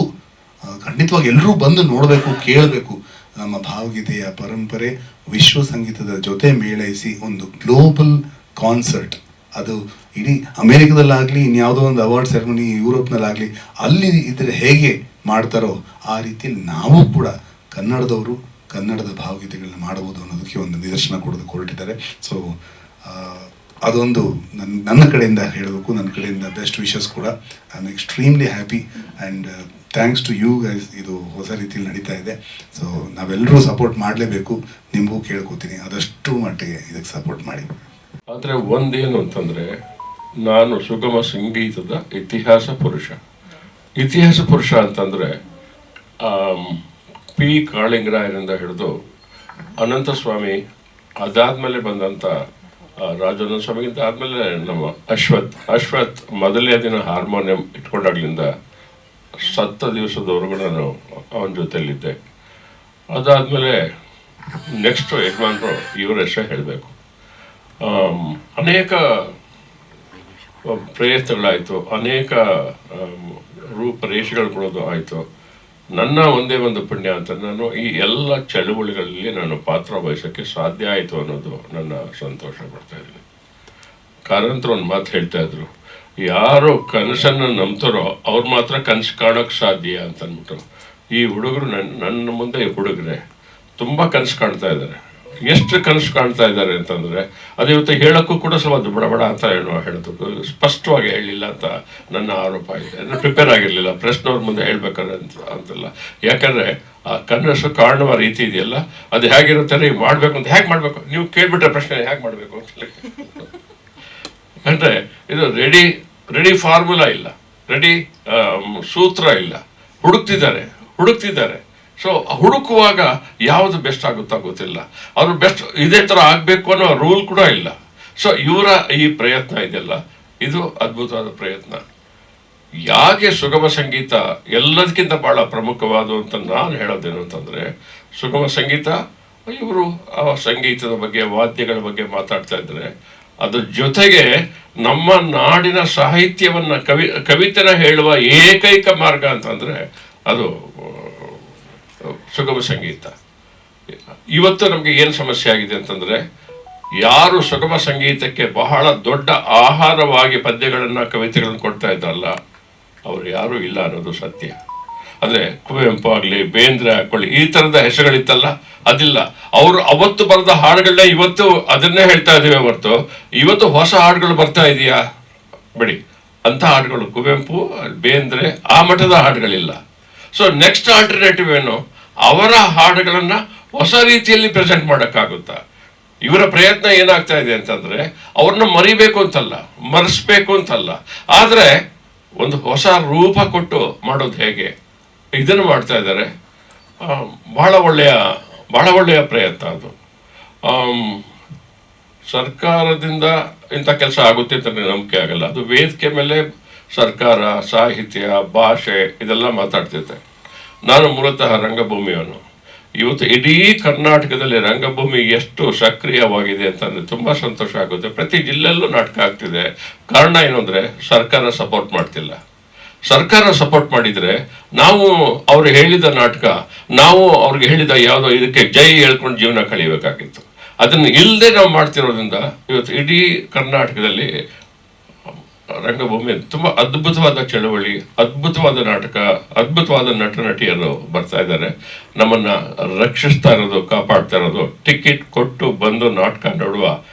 ಖಂಡಿತವಾಗಿ ಎಲ್ಲರೂ ಬಂದು ನೋಡಬೇಕು, ಕೇಳಬೇಕು. ನಮ್ಮ ಭಾವಗೀತೆಯ ಪರಂಪರೆ ವಿಶ್ವ ಸಂಗೀತದ ಜೊತೆ ಮೇಳೈಸಿ ಒಂದು ಗ್ಲೋಬಲ್ ಕಾನ್ಸರ್ಟ್, ಅದು ಇಡೀ ಅಮೇರಿಕದಲ್ಲಾಗಲಿ ಇನ್ಯಾವುದೋ ಒಂದು ಅವಾರ್ಡ್ ಸೆರೆಮನಿ ಯುರೋಪ್ನಲ್ಲಾಗಲಿ ಅಲ್ಲಿ ಇದ್ರೆ ಹೇಗೆ ಮಾಡ್ತಾರೋ ಆ ರೀತಿಯಲ್ಲಿ ನಾವು ಕೂಡ ಕನ್ನಡದವರು ಕನ್ನಡದ ಭಾವಗೀತೆಗಳನ್ನ ಮಾಡಬಹುದು ಅನ್ನೋದಕ್ಕೆ ಒಂದು ನಿದರ್ಶನ ಕೊಡೋದಕ್ಕೆ ಹೊರಟಿದ್ದಾರೆ. ಸೊ ಅದೊಂದು ನನ್ನ ಕಡೆಯಿಂದ ಹೇಳಬೇಕು, ನನ್ನ ಕಡೆಯಿಂದ ಬೆಸ್ಟ್ ವಿಶಸ್ ಕೂಡ. I am extremely happy and thanks to you guys. ಇದು ಹೊಸ ರೀತಿಯಲ್ಲಿ ನಡೀತಾ ಇದೆ. ಸೊ ನಾವೆಲ್ಲರೂ ಸಪೋರ್ಟ್ ಮಾಡಲೇಬೇಕು. ನಿಮಗೂ ಕೇಳ್ಕೊತೀನಿ ಆದಷ್ಟು ಮಟ್ಟಿಗೆ ಇದಕ್ಕೆ ಸಪೋರ್ಟ್ ಮಾಡಿ. ಆದರೆ ಒಂದೇನು ಅಂತಂದರೆ, ನಾನು ಸುಗಮ ಸಂಗೀತದ ಇತಿಹಾಸ ಪುರುಷ ಅಂತಂದರೆ ಪಿ ಕಾಳಿಂಗರಾಯರಿಂದ ಹಿಡಿದು ಅನಂತಸ್ವಾಮಿ, ಅದಾದಮೇಲೆ ಬಂದಂಥ ರಾಜಾನಂದ ಸ್ವಾಮಿಗಿಂತ ಆದಮೇಲೆ ನಮ್ಮ ಅಶ್ವಥ್ ಮೊದಲನೇ ದಿನ ಹಾರ್ಮೋನಿಯಂ ಇಟ್ಕೊಂಡಾಗ್ಲಿಂದ ಸತ್ತ ದಿವಸದವರೆಗೂ ನಾನು ಅವನ ಜೊತೆಯಲ್ಲಿದ್ದೆ. ಅದಾದಮೇಲೆ ನೆಕ್ಸ್ಟ್ ಯಜಮಾನರು ಇವರ ಹೆಸರೇ ಹೇಳಬೇಕು. ಅನೇಕ ಪ್ರಯತ್ನಗಳಾಯಿತು, ಅನೇಕ ರೂಪರೇಷೆಗಳು ಕೊಡೋದು ಆಯಿತು. ನನ್ನ ಒಂದೇ ಒಂದು ಪುಣ್ಯ ಅಂತ ನಾನು ಈ ಎಲ್ಲ ಚಳುವಳಿಗಳಲ್ಲಿ ನಾನು ಪಾತ್ರ ವಹಿಸೋಕ್ಕೆ ಸಾಧ್ಯ ಆಯಿತು ಅನ್ನೋದು ನನ್ನ ಸಂತೋಷ ಪಡ್ತಾ ಇದ್ದೀನಿ. ಕಾರಂತರು ಒಂದು ಮಾತು ಹೇಳ್ತಾ ಇದ್ರು, ಯಾರು ಕನಸನ್ನು ನಂಬ್ತಾರೋ ಅವ್ರು ಮಾತ್ರ ಕನಸು ಕಾಣೋಕ್ಕೆ ಸಾಧ್ಯ ಅಂತ ಅಂದ್ಬಿಟ್ಟು. ಈ ಹುಡುಗರು ನನ್ನ ಮುಂದೆ ಈ ಹುಡುಗರೆ ತುಂಬ ಕನಸು ಕಾಣ್ತಾ ಇದ್ದಾರೆ. ಎಷ್ಟು ಕನಸು ಕಾಣ್ತಾ ಇದ್ದಾರೆ ಅಂತಂದರೆ ಅದು ಇವತ್ತು ಹೇಳೋಕ್ಕೂ ಕೂಡ ಸ್ವಲ್ಪ ಬಡಬಡ ಅಂತ ಹೇಳೋದಕ್ಕೂ ಸ್ಪಷ್ಟವಾಗಿ ಹೇಳಲಿಲ್ಲ ಅಂತ ನನ್ನ ಆರೋಪ ಇದೆ. ನಾನು ಪ್ರಿಪೇರ್ ಆಗಿರಲಿಲ್ಲ ಪ್ರಶ್ನವ್ರ ಮುಂದೆ ಹೇಳ್ಬೇಕಾದ್ರೆ ಅಂತಲ್ಲ. ಯಾಕಂದರೆ ಆ ಕನಸು ಕಾಣುವ ರೀತಿ ಇದೆಯಲ್ಲ, ಅದು ಹೇಗಿರುತ್ತೆ ನೀವು ಮಾಡಬೇಕು ಅಂತ ಹೇಗೆ ಮಾಡಬೇಕು, ನೀವು ಕೇಳಿಬಿಟ್ರೆ ಪ್ರಶ್ನೆ ಹೇಗೆ ಮಾಡಬೇಕು ಅಂತ. ಅಂದರೆ ಇದು ರೆಡಿ ಫಾರ್ಮುಲಾ ಇಲ್ಲ, ರೆಡಿ ಸೂತ್ರ ಇಲ್ಲ, ಹುಡುಕ್ತಿದ್ದಾರೆ. ಸೊ ಹುಡುಕುವಾಗ ಯಾವುದು ಬೆಸ್ಟ್ ಆಗುತ್ತಾ ಗೊತ್ತಿಲ್ಲ. ಅವರು ಬೆಸ್ಟ್ ಇದೇ ಥರ ಆಗಬೇಕು ಅನ್ನೋ ರೂಲ್ ಕೂಡ ಇಲ್ಲ. ಸೊ ಇವರ ಈ ಪ್ರಯತ್ನ ಇದೆಯಲ್ಲ, ಇದು ಅದ್ಭುತವಾದ ಪ್ರಯತ್ನ. ಯಾಕೆ ಸುಗಮ ಸಂಗೀತ ಎಲ್ಲದಕ್ಕಿಂತ ಭಾಳ ಪ್ರಮುಖವಾದ ಅಂತ ನಾನು ಹೇಳೋದೇನು ಅಂತಂದರೆ, ಸುಗಮ ಸಂಗೀತ ಇವರು ಆ ಸಂಗೀತದ ಬಗ್ಗೆ ವಾದ್ಯಗಳ ಬಗ್ಗೆ ಮಾತಾಡ್ತಾ ಇದ್ದಾರೆ. ಅದ್ರ ಜೊತೆಗೆ ನಮ್ಮ ನಾಡಿನ ಸಾಹಿತ್ಯವನ್ನು ಕವಿತೆನ ಹೇಳುವ ಏಕೈಕ ಮಾರ್ಗ ಅಂತಂದರೆ ಅದು ಸುಗಮ ಸಂಗೀತ. ಇವತ್ತು ನಮಗೆ ಏನು ಸಮಸ್ಯೆ ಆಗಿದೆ ಅಂತಂದರೆ, ಯಾರು ಸುಗಮ ಸಂಗೀತಕ್ಕೆ ಬಹಳ ದೊಡ್ಡ ಆಹಾರವಾಗಿ ಪದ್ಯಗಳನ್ನು ಕವಿತೆಗಳನ್ನು ಕೊಡ್ತಾ ಇದ್ದಾರಲ್ಲ ಅವರು ಯಾರೂ ಇಲ್ಲ ಅನ್ನೋದು ಸತ್ಯ. ಅಂದರೆ ಕುವೆಂಪು ಆಗಲಿ, ಬೇಂದ್ರೆ ಹಾಕೊಳ್ಳಿ, ಈ ಥರದ ಹೆಸರುಗಳಿತ್ತಲ್ಲ ಅದಿಲ್ಲ. ಅವರು ಅವತ್ತು ಬರೆದ ಹಾಡುಗಳನ್ನ ಇವತ್ತು ಅದನ್ನೇ ಹೇಳ್ತಾ ಇದ್ದೀವಿ ಹೊರತು ಇವತ್ತು ಹೊಸ ಹಾಡುಗಳು ಬರ್ತಾ ಇದೆಯಾ? ಬಿಡಿ, ಅಂಥ ಹಾಡುಗಳು ಕುವೆಂಪು, ಬೇಂದ್ರೆ ಆ ಮಟ್ಟದ ಹಾಡುಗಳಿಲ್ಲ. ಸೊ ನೆಕ್ಸ್ಟ್ ಆಲ್ಟರ್ನೇಟಿವ್ ಏನು? ಅವರ ಹಾಡುಗಳನ್ನು ಹೊಸ ರೀತಿಯಲ್ಲಿ ಪ್ರೆಸೆಂಟ್ ಮಾಡೋಕ್ಕಾಗುತ್ತಾ? ಇವರ ಪ್ರಯತ್ನ ಏನಾಗ್ತಾ ಇದೆ ಅಂತಂದರೆ, ಅವ್ರನ್ನ ಮರಿಬೇಕು ಅಂತಲ್ಲ, ಮರೆಸ್ಬೇಕು ಅಂತಲ್ಲ, ಆದರೆ ಒಂದು ಹೊಸ ರೂಪ ಕೊಟ್ಟು ಮಾಡೋದು ಹೇಗೆ, ಇದನ್ನು ಮಾಡ್ತಾ ಇದ್ದಾರೆ. ಬಹಳ ಒಳ್ಳೆಯ ಪ್ರಯತ್ನ ಅದು. ಸರ್ಕಾರದಿಂದ ಇಂಥ ಕೆಲಸ ಆಗುತ್ತೆ ಅಂತ ನಂಬಿಕೆ ಆಗಲ್ಲ. ಅದು ವೇದಿಕೆ ಮೇಲೆ ಸರ್ಕಾರ, ಸಾಹಿತ್ಯ, ಭಾಷೆ ಇದೆಲ್ಲ ಮಾತಾಡ್ತಿದ್ದೆ. ನಾನು ಮೂಲತಃ ರಂಗಭೂಮಿಯವನು. ಇವತ್ತು ಇಡೀ ಕರ್ನಾಟಕದಲ್ಲಿ ರಂಗಭೂಮಿ ಎಷ್ಟು ಸಕ್ರಿಯವಾಗಿದೆ ಅಂತಂದರೆ ತುಂಬ ಸಂತೋಷ ಆಗುತ್ತೆ. ಪ್ರತಿ ಜಿಲ್ಲೆಯಲ್ಲೂ ನಾಟಕ ಆಗ್ತಿದೆ. ಕಾರಣ ಏನು ಅಂದರೆ ಸರ್ಕಾರ ಸಪೋರ್ಟ್ ಮಾಡ್ತಿಲ್ಲ. ಸರ್ಕಾರ ಸಪೋರ್ಟ್ ಮಾಡಿದರೆ ನಾವು ಅವ್ರು ಹೇಳಿದ ನಾಟಕ, ನಾವು ಅವ್ರಿಗೆ ಹೇಳಿದ ಯಾವುದೋ ಇದಕ್ಕೆ ಜೈ ಹೇಳ್ಕೊಂಡು ಜೀವನ ಕಳಿಬೇಕಾಗಿತ್ತು. ಅದನ್ನು ಇಲ್ಲದೆ ನಾವು ಮಾಡ್ತಿರೋದ್ರಿಂದ ಇವತ್ತು ಇಡೀ ಕರ್ನಾಟಕದಲ್ಲಿ ರಂಗಭೂಮಿ ತುಂಬ ಅದ್ಭುತವಾದ ಚಳವಳಿ, ಅದ್ಭುತವಾದ ನಾಟಕ, ಅದ್ಭುತವಾದ ನಟ ನಟಿಯರು ಬರ್ತಾ ಇದ್ದಾರೆ. ನಮ್ಮನ್ನು ರಕ್ಷಿಸ್ತಾ ಇರೋದು, ಕಾಪಾಡ್ತಾ ಇರೋದು, ಟಿಕೆಟ್ ಕೊಟ್ಟು ಬಂದು ನಾಟಕ ನೋಡುವ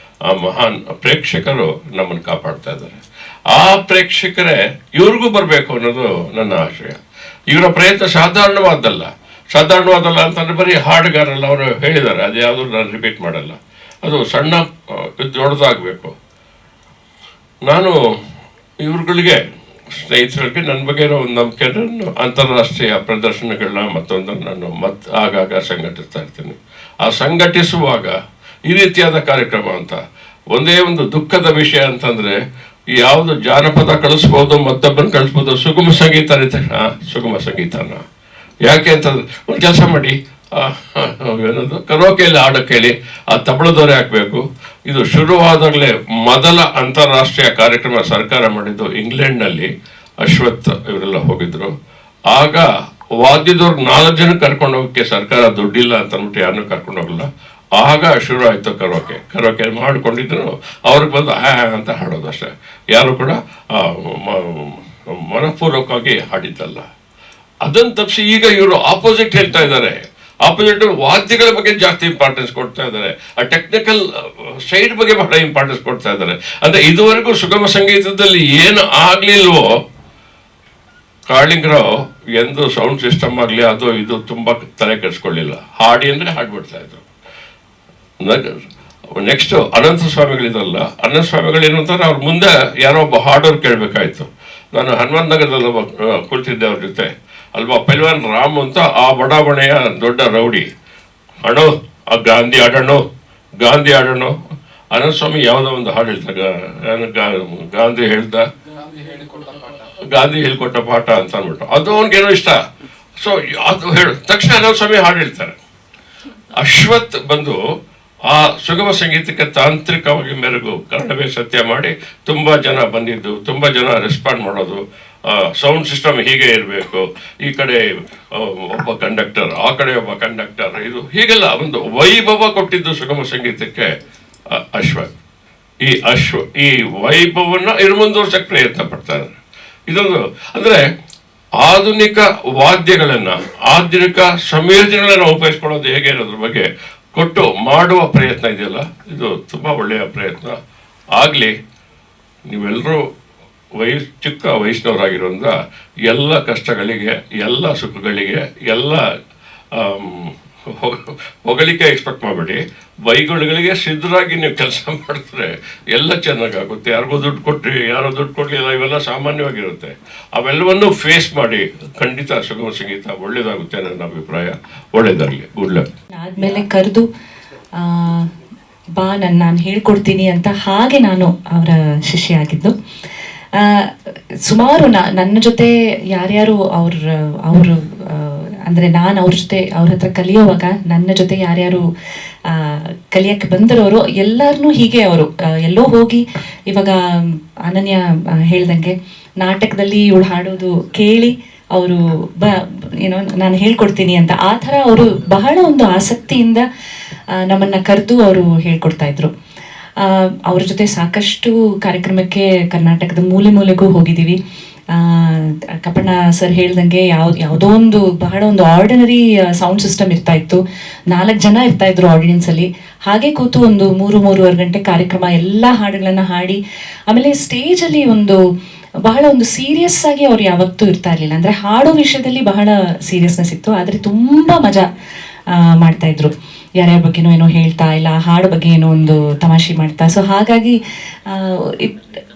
ಆ ಮಹಾನ್ ಪ್ರೇಕ್ಷಕರು ನಮ್ಮನ್ನು ಕಾಪಾಡ್ತಾ ಇದ್ದಾರೆ. ಆ ಪ್ರೇಕ್ಷಕರೇ ಇವ್ರಿಗೂ ಬರಬೇಕು ಅನ್ನೋದು ನನ್ನ ಆಶಯ. ಇವರ ಪ್ರಯತ್ನ ಸಾಧಾರಣವಾದಲ್ಲ ಅಂತಂದ್ರೆ ಬರೀ ಹಾಡುಗಾರಲ್ಲ, ಅವರು ಹೇಳಿದ್ದಾರೆ, ಅದು ಯಾವುದು ನಾನು ರಿಪೀಟ್ ಮಾಡಲ್ಲ. ಅದು ಸಣ್ಣ ದೊಡ್ಡದಾಗಬೇಕು. ನಾನು ಇವ್ರುಗಳಿಗೆ, ಸ್ನೇಹಿತರಿಗೆ ನನ್ನ ಬಗ್ಗೆ ಇರೋ ಒಂದು ನಂಬಿಕೆ, ಅಂತಾರಾಷ್ಟ್ರೀಯ ಪ್ರದರ್ಶನಗಳನ್ನ ಮತ್ತೊಂದನ್ನು ನಾನು ಆಗಾಗ ಸಂಘಟಿಸ್ತಾ ಇರ್ತೀನಿ. ಆ ಸಂಘಟಿಸುವಾಗ ಈ ರೀತಿಯಾದ ಕಾರ್ಯಕ್ರಮ ಅಂತ ಒಂದೇ ಒಂದು ದುಃಖದ ವಿಷಯ ಅಂತಂದರೆ, ಯಾವುದು ಜಾನಪದ ಕಳಿಸ್ಬೋದು, ಮತ್ತೊಬ್ಬನ ಕಳಿಸ್ಬೋದು, ಸುಗಮ ಸಂಗೀತ ಸುಗಮ ಸಂಗೀತನ ಯಾಕೆ ಅಂತಂದ್ರೆ ಒಂದು ಕೆಲಸ ಮಾಡಿ, ಏನದು ಕರೋಕೆಯಲ್ಲಿ ಹಾಡಕ್ಕೆ ಹೇಳಿ ಆ ತಬಳದವರೇ ಹಾಕಬೇಕು. ಇದು ಶುರುವಾದಾಗಲೇ ಮೊದಲ ಅಂತಾರಾಷ್ಟ್ರೀಯ ಕಾರ್ಯಕ್ರಮ ಸರ್ಕಾರ ಮಾಡಿದ್ದು ಇಂಗ್ಲೆಂಡ್ನಲ್ಲಿ. ಅಶ್ವಥ್ ಇವರೆಲ್ಲ ಹೋಗಿದ್ರು. ಆಗ ವಾದ್ಯದವ್ರು 4 ಜನ ಕರ್ಕೊಂಡು ಹೋಗೋಕ್ಕೆ ಸರ್ಕಾರ ದುಡ್ಡಿಲ್ಲ ಅಂತ ಅಂದ್ಬಿಟ್ಟು ಯಾರನ್ನೂ ಕರ್ಕೊಂಡು ಹೋಗಲ್ಲ. ಆಗ ಶುರು ಆಯಿತು ಕರೋಕೆ ಮಾಡ್ಕೊಂಡಿದ್ರು. ಅವ್ರಿಗೆ ಬಂದು ಅಂತ ಹಾಡೋದು ಅಷ್ಟೇ. ಯಾರು ಕೂಡ ಮನಪೂರ್ವಕವಾಗಿ ಹಾಡಿದ್ದಲ್ಲ. ಅದನ್ನು ತಪ್ಪಿಸಿ ಈಗ ಇವರು ಆಪೋಸಿಟ್ ಹೇಳ್ತಾ ಇದ್ದಾರೆ. ಆಪೋಸಿಟ್ ವಾದ್ಯಗಳ ಬಗ್ಗೆ ಜಾಸ್ತಿ ಇಂಪಾರ್ಟೆನ್ಸ್ ಕೊಡ್ತಾ ಇದ್ದಾರೆ, ಆ ಟೆಕ್ನಿಕಲ್ ಸೈಡ್ ಬಗ್ಗೆ ಬಹಳ ಇಂಪಾರ್ಟೆನ್ಸ್ ಕೊಡ್ತಾ ಇದ್ದಾರೆ. ಅಂದರೆ ಇದುವರೆಗೂ ಸುಗಮ ಸಂಗೀತದಲ್ಲಿ ಏನು ಆಗಲಿಲ್ವೋ, ಕಾಳಿಂಗರಾವ್ ಎಂದು ಸೌಂಡ್ ಸಿಸ್ಟಮ್ ಆಗಲಿ ಅದು ಇದು ತುಂಬ ತಲೆ ಕೆಡಿಸ್ಕೊಳ್ಳಿಲ್ಲ. ಹಾಡಿ ಅಂದರೆ ಹಾಡ್ಬಿಡ್ತಾ ಇದ್ರು. ನೆಕ್ಸ್ಟ್ ಅನಂತ ಸ್ವಾಮಿಗಳಿದಲ್ಲ, ಅನಂತ ಸ್ವಾಮಿಗಳೇನು ಅಂತಂದ್ರೆ ಅವ್ರ ಮುಂದೆ ಯಾರೋ ಒಬ್ಬ ಹಾಡೋರು ಕೇಳಬೇಕಾಯ್ತು. ನಾನು ಹನುಮಂತ ನಗರದಲ್ಲಿ ಕುಳಿತಿದ್ದೆ ಅವ್ರ ಜೊತೆ. ಅಲ್ವಾ ಪೈಲ್ವಾನ್ ರಾಮ್ ಅಂತ ಆ ಬಡಾವಣೆಯ ದೊಡ್ಡ ರೌಡಿ. ಅಣ್ಣೋ ಆ ಗಾಂಧಿ ಆಡೋಣ. ಅನಂತ ಸ್ವಾಮಿ ಯಾವುದೋ ಒಂದು ಹಾಡು ಹೇಳ್ತಾರೆ, ಗಾಂಧಿ ಹೇಳ್ಕೊಟ್ಟ ಪಾಠ ಅಂತ ಅಂದ್ಬಿಟ್ಟು, ಅದು ಅವ್ನಿಗೇನೋ ಇಷ್ಟ. ಸೊ ಅದು ತಕ್ಷಣ ಅನಂತ ಸ್ವಾಮಿ ಹಾಡು ಹೇಳ್ತಾರೆ. ಅಶ್ವಥ್ ಬಂದು ಆ ಸುಗಮ ಸಂಗೀತಕ್ಕೆ ತಾಂತ್ರಿಕವಾಗಿ ಮೆರುಗು ಕನ್ನಡವೇ ಸತ್ಯ ಮಾಡಿ ತುಂಬ ಜನ ಬಂದಿದ್ದು, ತುಂಬ ಜನ ರೆಸ್ಪಾಂಡ್ ಮಾಡೋದು. ಸೌಂಡ್ ಸಿಸ್ಟಮ್ ಹೀಗೆ ಇರಬೇಕು, ಈ ಕಡೆ ಒಬ್ಬ ಕಂಡಕ್ಟರ್, ಆ ಕಡೆ ಒಬ್ಬ ಕಂಡಕ್ಟರ್, ಇದು ಹೀಗೆಲ್ಲ ಒಂದು ವೈಭವ ಕೊಟ್ಟಿದ್ದು ಸುಗಮ ಸಂಗೀತಕ್ಕೆ ಅಶ್ವಥ್. ಈ ವೈಭವವನ್ನು ಇನ್ನು ಮುಂದುವರ್ಸಕ್ಕೆ ಪ್ರಯತ್ನ ಪಡ್ತಾರೆ. ಇದೊಂದು ಅಂದರೆ ಆಧುನಿಕ ವಾದ್ಯಗಳನ್ನು, ಆಧುನಿಕ ಸಂಯೋಜನೆಗಳನ್ನು ಉಪಯೋಗಿಸ್ಕೊಳ್ಳೋದು ಹೇಗೆ ಅನ್ನೋದ್ರ ಬಗ್ಗೆ ಕೊಟ್ಟು ಮಾಡುವ ಪ್ರಯತ್ನ ಇದೆಯಲ್ಲ, ಇದು ತುಂಬ ಒಳ್ಳೆಯ ಪ್ರಯತ್ನ ಆಗಲಿ. ನೀವೆಲ್ಲರೂ ಚಿಕ್ಕ ವಯಸ್ಸಿನವರಾಗಿರೋದ್ರಿಂದ ಎಲ್ಲ ಕಷ್ಟಗಳಿಗೆ, ಎಲ್ಲ ಸುಖಗಳಿಗೆ, ಎಲ್ಲ ಹೊಗಳಿಕೆ ಎಕ್ಸ್ಪೆಕ್ಟ್ ಮಾಡಬೇಡಿ. ಬೈಗುಳಿಗಳಿಗೆ ಸಿದ್ಧರಾಗಿ ನೀವು ಕೆಲಸ ಮಾಡಿದ್ರೆ ಎಲ್ಲ ಚೆನ್ನಾಗಾಗುತ್ತೆ. ಯಾರಿಗೂ ದುಡ್ಡು ಕೊಟ್ಟರೆ, ಯಾರೋ ದುಡ್ಡು ಕೊಡಲಿಲ್ಲ, ಇವೆಲ್ಲ ಸಾಮಾನ್ಯವಾಗಿರುತ್ತೆ. ಅವೆಲ್ಲವನ್ನು ಫೇಸ್ ಮಾಡಿ ಖಂಡಿತ ಸುಗಮ ಸಂಗೀತ ಒಳ್ಳೇದಾಗುತ್ತೆ ನನ್ನ ಅಭಿಪ್ರಾಯ. ಒಳ್ಳೇದಾಗಲಿ. Good luck. ಆದಮೇಲೆ ಕರೆದು ಬಾ ನಾನು ಹೇಳ್ಕೊಡ್ತೀನಿ ಅಂತ, ಹಾಗೆ ನಾನು ಅವರ ಶಿಷ್ಯ ಆಗಿದ್ದು. ಸುಮಾರು ನನ್ನ ಜೊತೆ ಯಾರ್ಯಾರು ಅವರು ಅಂದರೆ ನಾನು ಅವ್ರ ಜೊತೆ ಅವ್ರ ಹತ್ರ ಕಲಿಯೋವಾಗ ನನ್ನ ಜೊತೆ ಯಾರ್ಯಾರು ಕಲಿಯೋಕ್ಕೆ ಬಂದಿರೋರು ಎಲ್ಲರನ್ನೂ ಹೀಗೆ ಅವರು ಎಲ್ಲೋ ಹೋಗಿ, ಇವಾಗ ಅನನ್ಯ ಹೇಳ್ದಂಗೆ ನಾಟಕದಲ್ಲಿ ಇವಳು ಹಾಡೋದು ಕೇಳಿ ಅವರು ಏನೋ ನಾನು ಹೇಳ್ಕೊಡ್ತೀನಿ ಅಂತ, ಆ ಥರ ಅವರು ಬಹಳ ಒಂದು ಆಸಕ್ತಿಯಿಂದ ನಮ್ಮನ್ನು ಕರೆದು ಅವರು ಹೇಳ್ಕೊಡ್ತಾ ಇದ್ರು. ಅವ್ರ ಜೊತೆ ಸಾಕಷ್ಟು ಕಾರ್ಯಕ್ರಮಕ್ಕೆ ಕರ್ನಾಟಕದ ಮೂಲೆ ಮೂಲೆಗೂ ಹೋಗಿದ್ದೀವಿ. ಕಪ್ಪಣ್ಣ ಸರ್ ಹೇಳ್ದಂಗೆ ಯಾವುದೋ ಒಂದು ಬಹಳ ಒಂದು ಆರ್ಡಿನರಿ ಸೌಂಡ್ ಸಿಸ್ಟಮ್ ಇರ್ತಾ ಇತ್ತು. 4 ಜನ ಇರ್ತಾ ಇದ್ರು ಆಡಿಯನ್ಸಲ್ಲಿ. ಹಾಗೆ ಕೂತು ಒಂದು 3-3.5 ಗಂಟೆ ಕಾರ್ಯಕ್ರಮ ಎಲ್ಲ ಹಾಡುಗಳನ್ನು ಹಾಡಿ, ಆಮೇಲೆ ಸ್ಟೇಜಲ್ಲಿ ಬಹಳ ಒಂದು ಸೀರಿಯಸ್ ಆಗಿ ಅವ್ರು ಯಾವತ್ತೂ ಇರ್ತಾ ಇರಲಿಲ್ಲ. ಅಂದರೆ ಹಾಡೋ ವಿಷಯದಲ್ಲಿ ಬಹಳ ಸೀರಿಯಸ್ನೆಸ್ ಇತ್ತು, ಆದರೆ ತುಂಬ ಮಜಾ ಮಾಡ್ತಾ ಇದ್ರು. ಯಾರ್ಯಾರ ಬಗ್ಗೆನೋ ಏನೋ ಹೇಳ್ತಾ, ಇಲ್ಲ ಹಾಡು ಬಗ್ಗೆ ಏನೋ ಒಂದು ತಮಾಷೆ ಮಾಡ್ತಾ. ಸೊ ಹಾಗಾಗಿ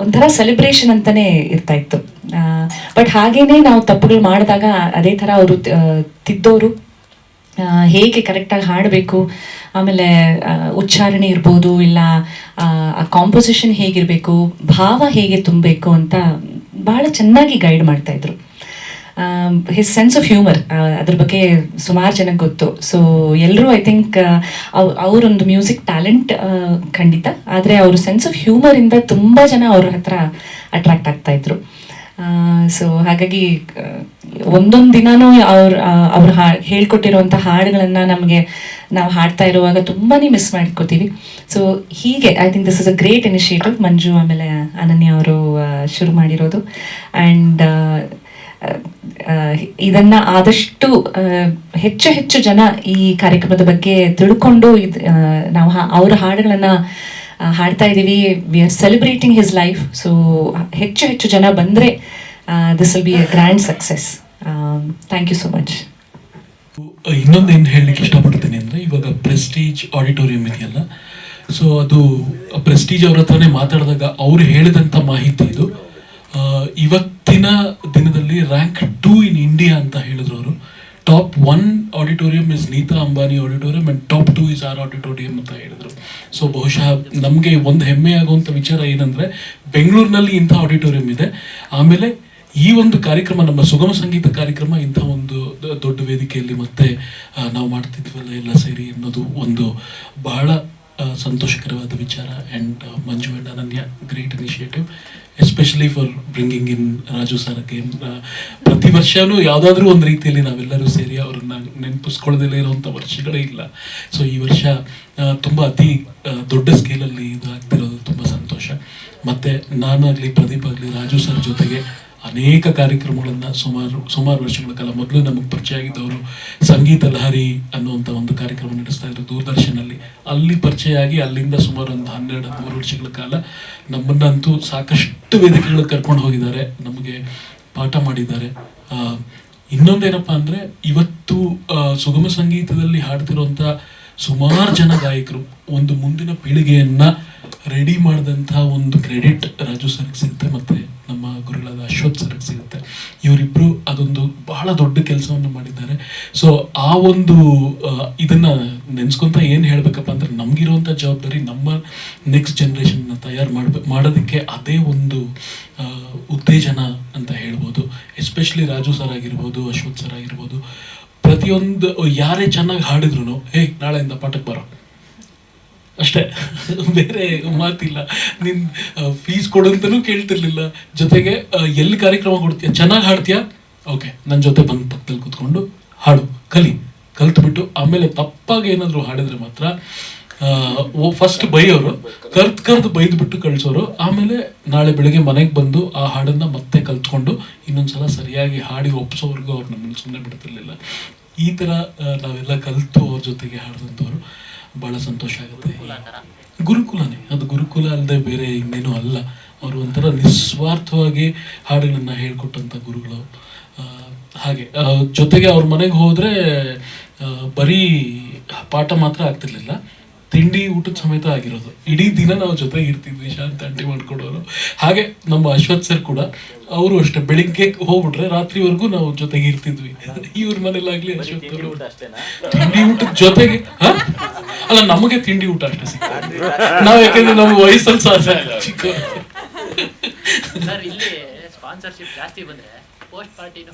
ಒಂಥರ ಸೆಲೆಬ್ರೇಷನ್ ಅಂತಲೇ ಇರ್ತಾ ಇತ್ತು. ಬಟ್ ಹಾಗೇನೆ ನಾವು ತಪ್ಪುಗಳು ಮಾಡಿದಾಗ ಅದೇ ಥರ ಅವರು ತಿದ್ದೋರು, ಹೇಗೆ ಕರೆಕ್ಟಾಗಿ ಹಾಡಬೇಕು, ಆಮೇಲೆ ಉಚ್ಚಾರಣೆ ಇರ್ಬೋದು, ಇಲ್ಲ ಆ ಕಾಂಪೋಸಿಷನ್ ಹೇಗಿರಬೇಕು, ಭಾವ ಹೇಗೆ ತುಂಬಬೇಕು ಅಂತ ಭಾಳ ಚೆನ್ನಾಗಿ ಗೈಡ್ ಮಾಡ್ತಾಯಿದ್ರು. ಹಿಸ್ ಸೆನ್ಸ್ ಆಫ್ ಹ್ಯೂಮರ್, ಅದ್ರ ಬಗ್ಗೆ ಸುಮಾರು ಜನಕ್ಕೆ ಗೊತ್ತು. ಸೊ ಎಲ್ಲರೂ ಐ ಥಿಂಕ್ ಅವರೊಂದು ಮ್ಯೂಸಿಕ್ ಟ್ಯಾಲೆಂಟ್ ಖಂಡಿತ, ಆದರೆ ಅವ್ರ ಸೆನ್ಸ್ ಆಫ್ ಹ್ಯೂಮರಿಂದ ತುಂಬ ಜನ ಅವ್ರ ಹತ್ರ ಅಟ್ರಾಕ್ಟ್ ಆಗ್ತಾಯಿದ್ರು. ಸೊ ಹಾಗಾಗಿ ಒಂದೊಂದು ದಿನಾನೂ ಅವ್ರು ಹೇಳ್ಕೊಟ್ಟಿರುವಂಥ ಹಾಡುಗಳನ್ನು ನಮಗೆ ನಾವು ಹಾಡ್ತಾ ಇರುವಾಗ ತುಂಬಾ ಮಿಸ್ ಮಾಡ್ಕೋತೀವಿ. ಸೊ ಹೀಗೆ I think this is a great initiative Manju ಆಮೇಲೆ ಅನನ್ಯ ಅವರು ಶುರು ಮಾಡಿರೋದು. ಆ್ಯಂಡ್ ಇದನ್ನ ಆದಷ್ಟು ಹೆಚ್ಚು ಹೆಚ್ಚು ಜನ ಈ ಕಾರ್ಯಕ್ರಮದ ಬಗ್ಗೆ ತಿಳ್ಕೊಂಡು ನಾವು ಅವ್ರ ಹಾಡುಗಳನ್ನ ಹಾಡ್ತಾ ಇದ್ದೀವಿ. We are celebrating his life. So ಹೆಚ್ಚು ಹೆಚ್ಚು ಜನ ಬಂದರೆ this will be a grand success. Thank you so much. ಇನ್ನೊಂದೇನು ಹೇಳಲಿಕ್ಕೆ ಇಷ್ಟಪಡ್ತೀನಿ ಅಂದರೆ, ಇವಾಗ ಪ್ರೆಸ್ಟೀಜ್ ಆಡಿಟೋರಿಯಂ ಇದೆಯಲ್ಲ, ಸೊ ಅದು ಪ್ರೆಸ್ಟೀಜ್ ಅವ್ರ ಹತ್ರನೇ ಮಾತಾಡಿದಾಗ ಅವ್ರು ಹೇಳಿದಂಥ ಮಾಹಿತಿ ಇದು. ಇವತ್ತಿನ ದಿನದಲ್ಲಿ ರ್ಯಾಂಕ್ 2 ಇನ್ ಇಂಡಿಯಾ ಅಂತ ಹೇಳಿದ್ರು ಅವರು. Top 1 auditorium is Nita Ambani auditorium and top 2 is R auditorium ಅಂತ ಹೇಳಿದರು. ಸೊ ಬಹುಶಃ ನಮಗೆ ಒಂದು ಹೆಮ್ಮೆ ಆಗುವಂಥ ವಿಚಾರ ಏನಂದರೆ, ಬೆಂಗಳೂರಿನಲ್ಲಿ ಇಂಥ ಆಡಿಟೋರಿಯಂ ಇದೆ. ಆಮೇಲೆ ಈ ಒಂದು ಕಾರ್ಯಕ್ರಮ, ನಮ್ಮ ಸುಗಮ ಸಂಗೀತ ಕಾರ್ಯಕ್ರಮ ಇಂಥ ಒಂದು ದೊಡ್ಡ ವೇದಿಕೆಯಲ್ಲಿ ಮತ್ತೆ ನಾವು ಮಾಡ್ತಿದ್ವಲ್ಲ ಎಲ್ಲ ಸೇರಿ ಅನ್ನೋದು ಒಂದು ಬಹಳ ಸಂತೋಷಕರವಾದ ವಿಚಾರ. ಆ್ಯಂಡ್ ಮಂಜು ಆ್ಯಂಡ್ ಅನನ್ಯ, great initiative, especially for bringing in Raju sir game. ಪ್ರತಿ ವರ್ಷವೂ ಯಾವುದಾದ್ರೂ ಒಂದು ರೀತಿಯಲ್ಲಿ ನಾವೆಲ್ಲರೂ ಸೇರಿ ಅವ್ರನ್ನ ನೆನಪಿಸ್ಕೊಳ್ಳೋದಿಲ್ಲ ಇರೋವಂಥ ವರ್ಷಗಳೇ ಇಲ್ಲ. ಸೊ ಈ ವರ್ಷ ತುಂಬ ಅತಿ ದೊಡ್ಡ ಸ್ಕೇಲಲ್ಲಿ ಇದು ಆಗ್ತಿರೋದು ತುಂಬ ಸಂತೋಷ. ಮತ್ತು ನಾನಾಗಲಿ ಪ್ರದೀಪ್ ಆಗಲಿ ರಾಜು ಸರ್ ಜೊತೆಗೆ ಅನೇಕ ಕಾರ್ಯಕ್ರಮಗಳನ್ನು ಸುಮಾರು ವರ್ಷಗಳ ಕಾಲ, ಮೊದಲು ನಮಗೆ ಪರಿಚಯ ಆಗಿದ್ದವರು ಸಂಗೀತ ಲಹರಿ ಅನ್ನುವಂಥ ಒಂದು ಕಾರ್ಯಕ್ರಮ ನಡೆಸ್ತಾ ಇದ್ರು ದೂರದರ್ಶನಲ್ಲಿ. ಅಲ್ಲಿ ಪರಿಚಯ ಆಗಿ ಅಲ್ಲಿಂದ ಸುಮಾರು ಒಂದು 12-13 ವರ್ಷಗಳ ಕಾಲ ನಮ್ಮನ್ನಂತೂ ಸಾಕಷ್ಟು ವೇದಿಕೆಗಳಿಗೆ ಕರ್ಕೊಂಡು ಹೋಗಿದ್ದಾರೆ, ನಮಗೆ ಪಾಠ ಮಾಡಿದ್ದಾರೆ. ಇನ್ನೊಂದೇನಪ್ಪ ಅಂದರೆ, ಇವತ್ತು ಸುಗಮ ಸಂಗೀತದಲ್ಲಿ ಹಾಡ್ತಿರೋಂಥ ಸುಮಾರು ಜನ ಗಾಯಕರು ಒಂದು ಮುಂದಿನ ಪೀಳಿಗೆಯನ್ನು ರೆಡಿ ಮಾಡಿದಂಥ ಒಂದು ಕ್ರೆಡಿಟ್ ರಾಜು ಸರ್ಗೆ ಸಿಗುತ್ತೆ, ಮತ್ತು ನಮ್ಮ ಗುರುಗಳಾದ ಅಶ್ವಥ್ ಸರ್ಗೆ ಸಿಗುತ್ತೆ. ಇವರಿಬ್ಬರು ಅದೊಂದು ಬಹಳ ದೊಡ್ಡ ಕೆಲಸವನ್ನು ಮಾಡಿದ್ದಾರೆ. ಸೊ ಆ ಒಂದು ಇದನ್ನು ನೆನೆಸ್ಕೊಂತ ಏನು ಹೇಳಬೇಕಪ್ಪ ಅಂದರೆ, ನಮಗಿರುವಂಥ ಜವಾಬ್ದಾರಿ ನಮ್ಮ ನೆಕ್ಸ್ಟ್ ಜನ್ರೇಷನ್ನ ತಯಾರು ಮಾಡೋದಕ್ಕೆ ಅದೇ ಒಂದು ಉತ್ತೇಜನ ಅಂತ ಹೇಳ್ಬೋದು. ಎಸ್ಪೆಷಲಿ ರಾಜು ಸರ್ ಆಗಿರ್ಬೋದು, ಅಶ್ವಥ್ ಸರ್ ಆಗಿರ್ಬೋದು, ಪ್ರತಿಯೊಂದು ಯಾರೇ ಚೆನ್ನಾಗಿ ಹಾಡಿದ್ರು ನಾಳೆಯಿಂದ ಪಾಠಕ್ಕೆ ಬರೋ ಅಷ್ಟೇ, ಬೇರೆ ಮಾತಿಲ್ಲ. ನೀನು ಫೀಸ್ ಕೊಡೋಂತನೂ ಕೇಳ್ತಿರ್ಲಿಲ್ಲ. ಜೊತೆಗೆ ಎಲ್ಲಿ ಕಾರ್ಯಕ್ರಮ ಕೊಡ್ತೀಯ, ಚೆನ್ನಾಗಿ ಹಾಡ್ತೀಯಾ, ಓಕೆ ನನ್ನ ಜೊತೆ ಬಂದು ಪಕ್ಕದಲ್ಲಿ ಕೂತ್ಕೊಂಡು ಹಾಡು ಕಲ್ತ್ಬಿಟ್ಟು ಆಮೇಲೆ ತಪ್ಪಾಗಿ ಏನಾದರೂ ಹಾಡಿದ್ರೆ ಮಾತ್ರ ಫಸ್ಟ್ ಬೈಯೋರು, ಕರ್ದು ಬೈದ್ಬಿಟ್ಟು ಕಳಿಸೋರು. ಆಮೇಲೆ ನಾಳೆ ಬೆಳಗ್ಗೆ ಮನೆಗೆ ಬಂದು ಆ ಹಾಡನ್ನು ಮತ್ತೆ ಕಲ್ತ್ಕೊಂಡು ಇನ್ನೊಂದ್ಸಲ ಸರಿಯಾಗಿ ಹಾಡಿ ಒಪ್ಸೋವರೆಗೂ ಅವ್ರು ನಮ್ಮನ್ನು ಸುಮ್ಮನೆ ಬಿಡ್ತಿರ್ಲಿಲ್ಲ. ಈ ಥರ ನಾವೆಲ್ಲ ಕಲಿತು ಅವ್ರ ಜೊತೆಗೆ ಹಾಡಿದಂಥವ್ರು ಭಾಳ ಸಂತೋಷ ಆಗುತ್ತೆ. ಗುರುಕುಲನೇ ಅದು, ಗುರುಕುಲ ಅಲ್ಲದೆ ಬೇರೆ ಇನ್ನೇನು ಅಲ್ಲ. ಅವರು ಒಂಥರ ನಿಸ್ವಾರ್ಥವಾಗಿ ಹಾಡುಗಳನ್ನು ಹೇಳ್ಕೊಟ್ಟಂಥ ಗುರುಗಳು. ಹಾಗೆ ಜೊತೆಗೆ ಅವ್ರ ಮನೆಗೆ ಹೋದರೆ ಬರೀ ಪಾಠ ಮಾತ್ರ ಆಗ್ತಿರ್ಲಿಲ್ಲ, ತಿಂಡಿ ಊಟದ ಸಮೇತ ಆಗಿರೋದು. ಇಡೀ ದಿನ ನಾವು ಜೊತೆಗೆ ಇರ್ತಿದ್ವಿ, ಶಾಂತ ಆಂಟಿ ಮಾಡ್ಕೊಡೋರು. ಹಾಗೆ ನಮ್ಮ ಅಶ್ವಥ್ ಸರ್ ಕೂಡ, ಅವರು ಅಷ್ಟೇ, ಬೆಳಿಗ್ಗೆ ಹೋಗ್ಬಿಟ್ರೆ ರಾತ್ರಿವರೆಗೂ ನಾವು ಜೊತೆಗೆ ಇರ್ತಿದ್ವಿ. ಇವ್ರ ಮನೇಲಾಗ್ಲಿ ಅಶ್ವಥ್ ಅವರು ತಿಂಡಿ ಊಟದ ಜೊತೆಗೆ ಅಲ್ಲ, ನಮಗೆ ತಿಂಡಿ ಊಟ ಅಷ್ಟೇ ಸಿಗ್ತದೆ ನಾವು, ಯಾಕಂದ್ರೆ ನಮ್ಮ ವಯಸ್ಸಲ್ಲಿ ಚಿಕ್ಕ ಸ್ಪಾನ್ಸರ್ಶಿಪ್ ಜಾಸ್ತಿ ಬಂದ್ರೆ ಪೋಸ್ಟ್ ಪಾರ್ಟಿನೂ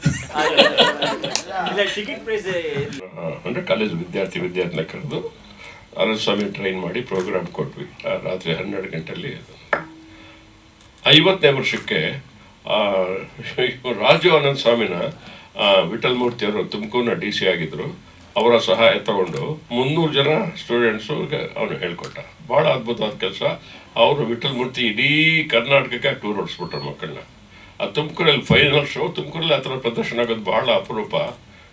ಅಂದರೆ ಕಾಲೇಜ್ ವಿದ್ಯಾರ್ಥಿನ ಕರೆದು ಆನಂದ್ ಸ್ವಾಮಿ ಟ್ರೈನ್ ಮಾಡಿ ಪ್ರೋಗ್ರಾಮ್ ಕೊಟ್ವಿ. ರಾತ್ರಿ 12 ಗಂಟೆಯಲ್ಲಿ 50ನೇ ವರ್ಷಕ್ಕೆ ರಾಜು ಆನಂದ್ ಸ್ವಾಮಿನ ವಿಠಲ್ ಮೂರ್ತಿಯವರು ತುಮಕೂರಿನ DC ಆಗಿದ್ದರು. ಅವರ ಸಹಾಯ ತಗೊಂಡು 300 ಜನ ಸ್ಟೂಡೆಂಟ್ಸುಗೆ ಅವನು ಹೇಳ್ಕೊಟ್ಟ. ಭಾಳ ಅದ್ಭುತವಾದ ಕೆಲಸ. ಅವರು ವಿಠಲ್ ಮೂರ್ತಿ ಇಡೀ ಕರ್ನಾಟಕಕ್ಕೆ ಟೂರ್ ಹೊಡಿಸ್ಬಿಟ್ರು ಮಕ್ಕಳನ್ನ. ಆ ತುಮಕೂರಲ್ಲಿ ಫೈನಲ್ ಶೋ, ತುಮಕೂರಲ್ಲಿ ಆ ಥರ ಪ್ರದರ್ಶನ ಆಗೋದು ಭಾಳ ಅಪರೂಪ.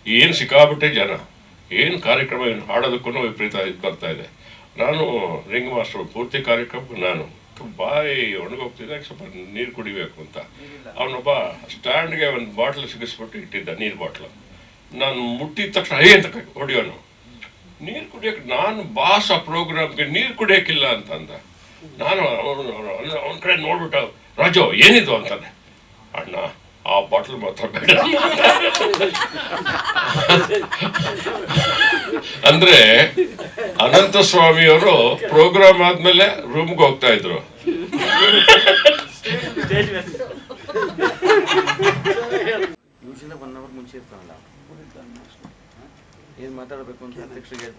ಏನು ಸಿಕ್ಕಾಬಿಟ್ಟೆ ಜನ, ಏನು ಕಾರ್ಯಕ್ರಮ, ಏನು ಹಾಡೋದಕ್ಕೂ ವಿಪರೀತ ಇದು ಬರ್ತಾ ಇದೆ. ನಾನು ರಿಂಗ್ ಮಾಸ್ಟರ್, ಪೂರ್ತಿ ಕಾರ್ಯಕ್ರಮಕ್ಕೆ ನಾನು ಬಾಯಿ ಒಣಗೋಗ್ತಿದ್ದೆ, ಸ್ವಲ್ಪ ನೀರು ಕುಡಿಬೇಕು ಅಂತ. ಅವನೊಬ್ಬ ಸ್ಟ್ಯಾಂಡ್ಗೆ ಒಂದು ಬಾಟ್ಲ್ ಸಿಗಿಸ್ಬಿಟ್ಟು ಇಟ್ಟಿದ್ದ, ನೀರು ಬಾಟ್ಲು. ನಾನು ಮುಟ್ಟಿದ ತಕ್ಷಣ ಅಂತ ಹೊಡಿಯೋನು, ನೀರು ಕುಡಿಯೋಕೆ. ನಾನು ಬಾಸ್ ಆ ಪ್ರೋಗ್ರಾಮ್ಗೆ ನೀರು ಕುಡಿಯೋಕ್ಕಿಲ್ಲ ಅಂತಂದ. ನಾನು ಅವನ ಕಡೆ ನೋಡ್ಬಿಟ್ಟು, ರಾಜು ಏನಿದು ಅಂತಾನೆ. ಅಣ್ಣ ಆ ಬಾಟ್ಲ್ ಮಾತ್ರ ಬೇಡ. ಅಂದ್ರೆ ಅನಂತ ಸ್ವಾಮಿಯವರು ಪ್ರೋಗ್ರಾಮ್ ಆದ್ಮೇಲೆ ರೂಮ್ಗೆ ಹೋಗ್ತಾ ಇದ್ರು. ನ್ಯೂಸಿಂದ 1 ಅವರ್ ಮುಂಚೆ ಇರ್ತಾನಲ್ಲ, ಏನು ಮಾತಾಡಬೇಕು ಅಂತ ಅಧ್ಯಕ್ಷರಿಗೆ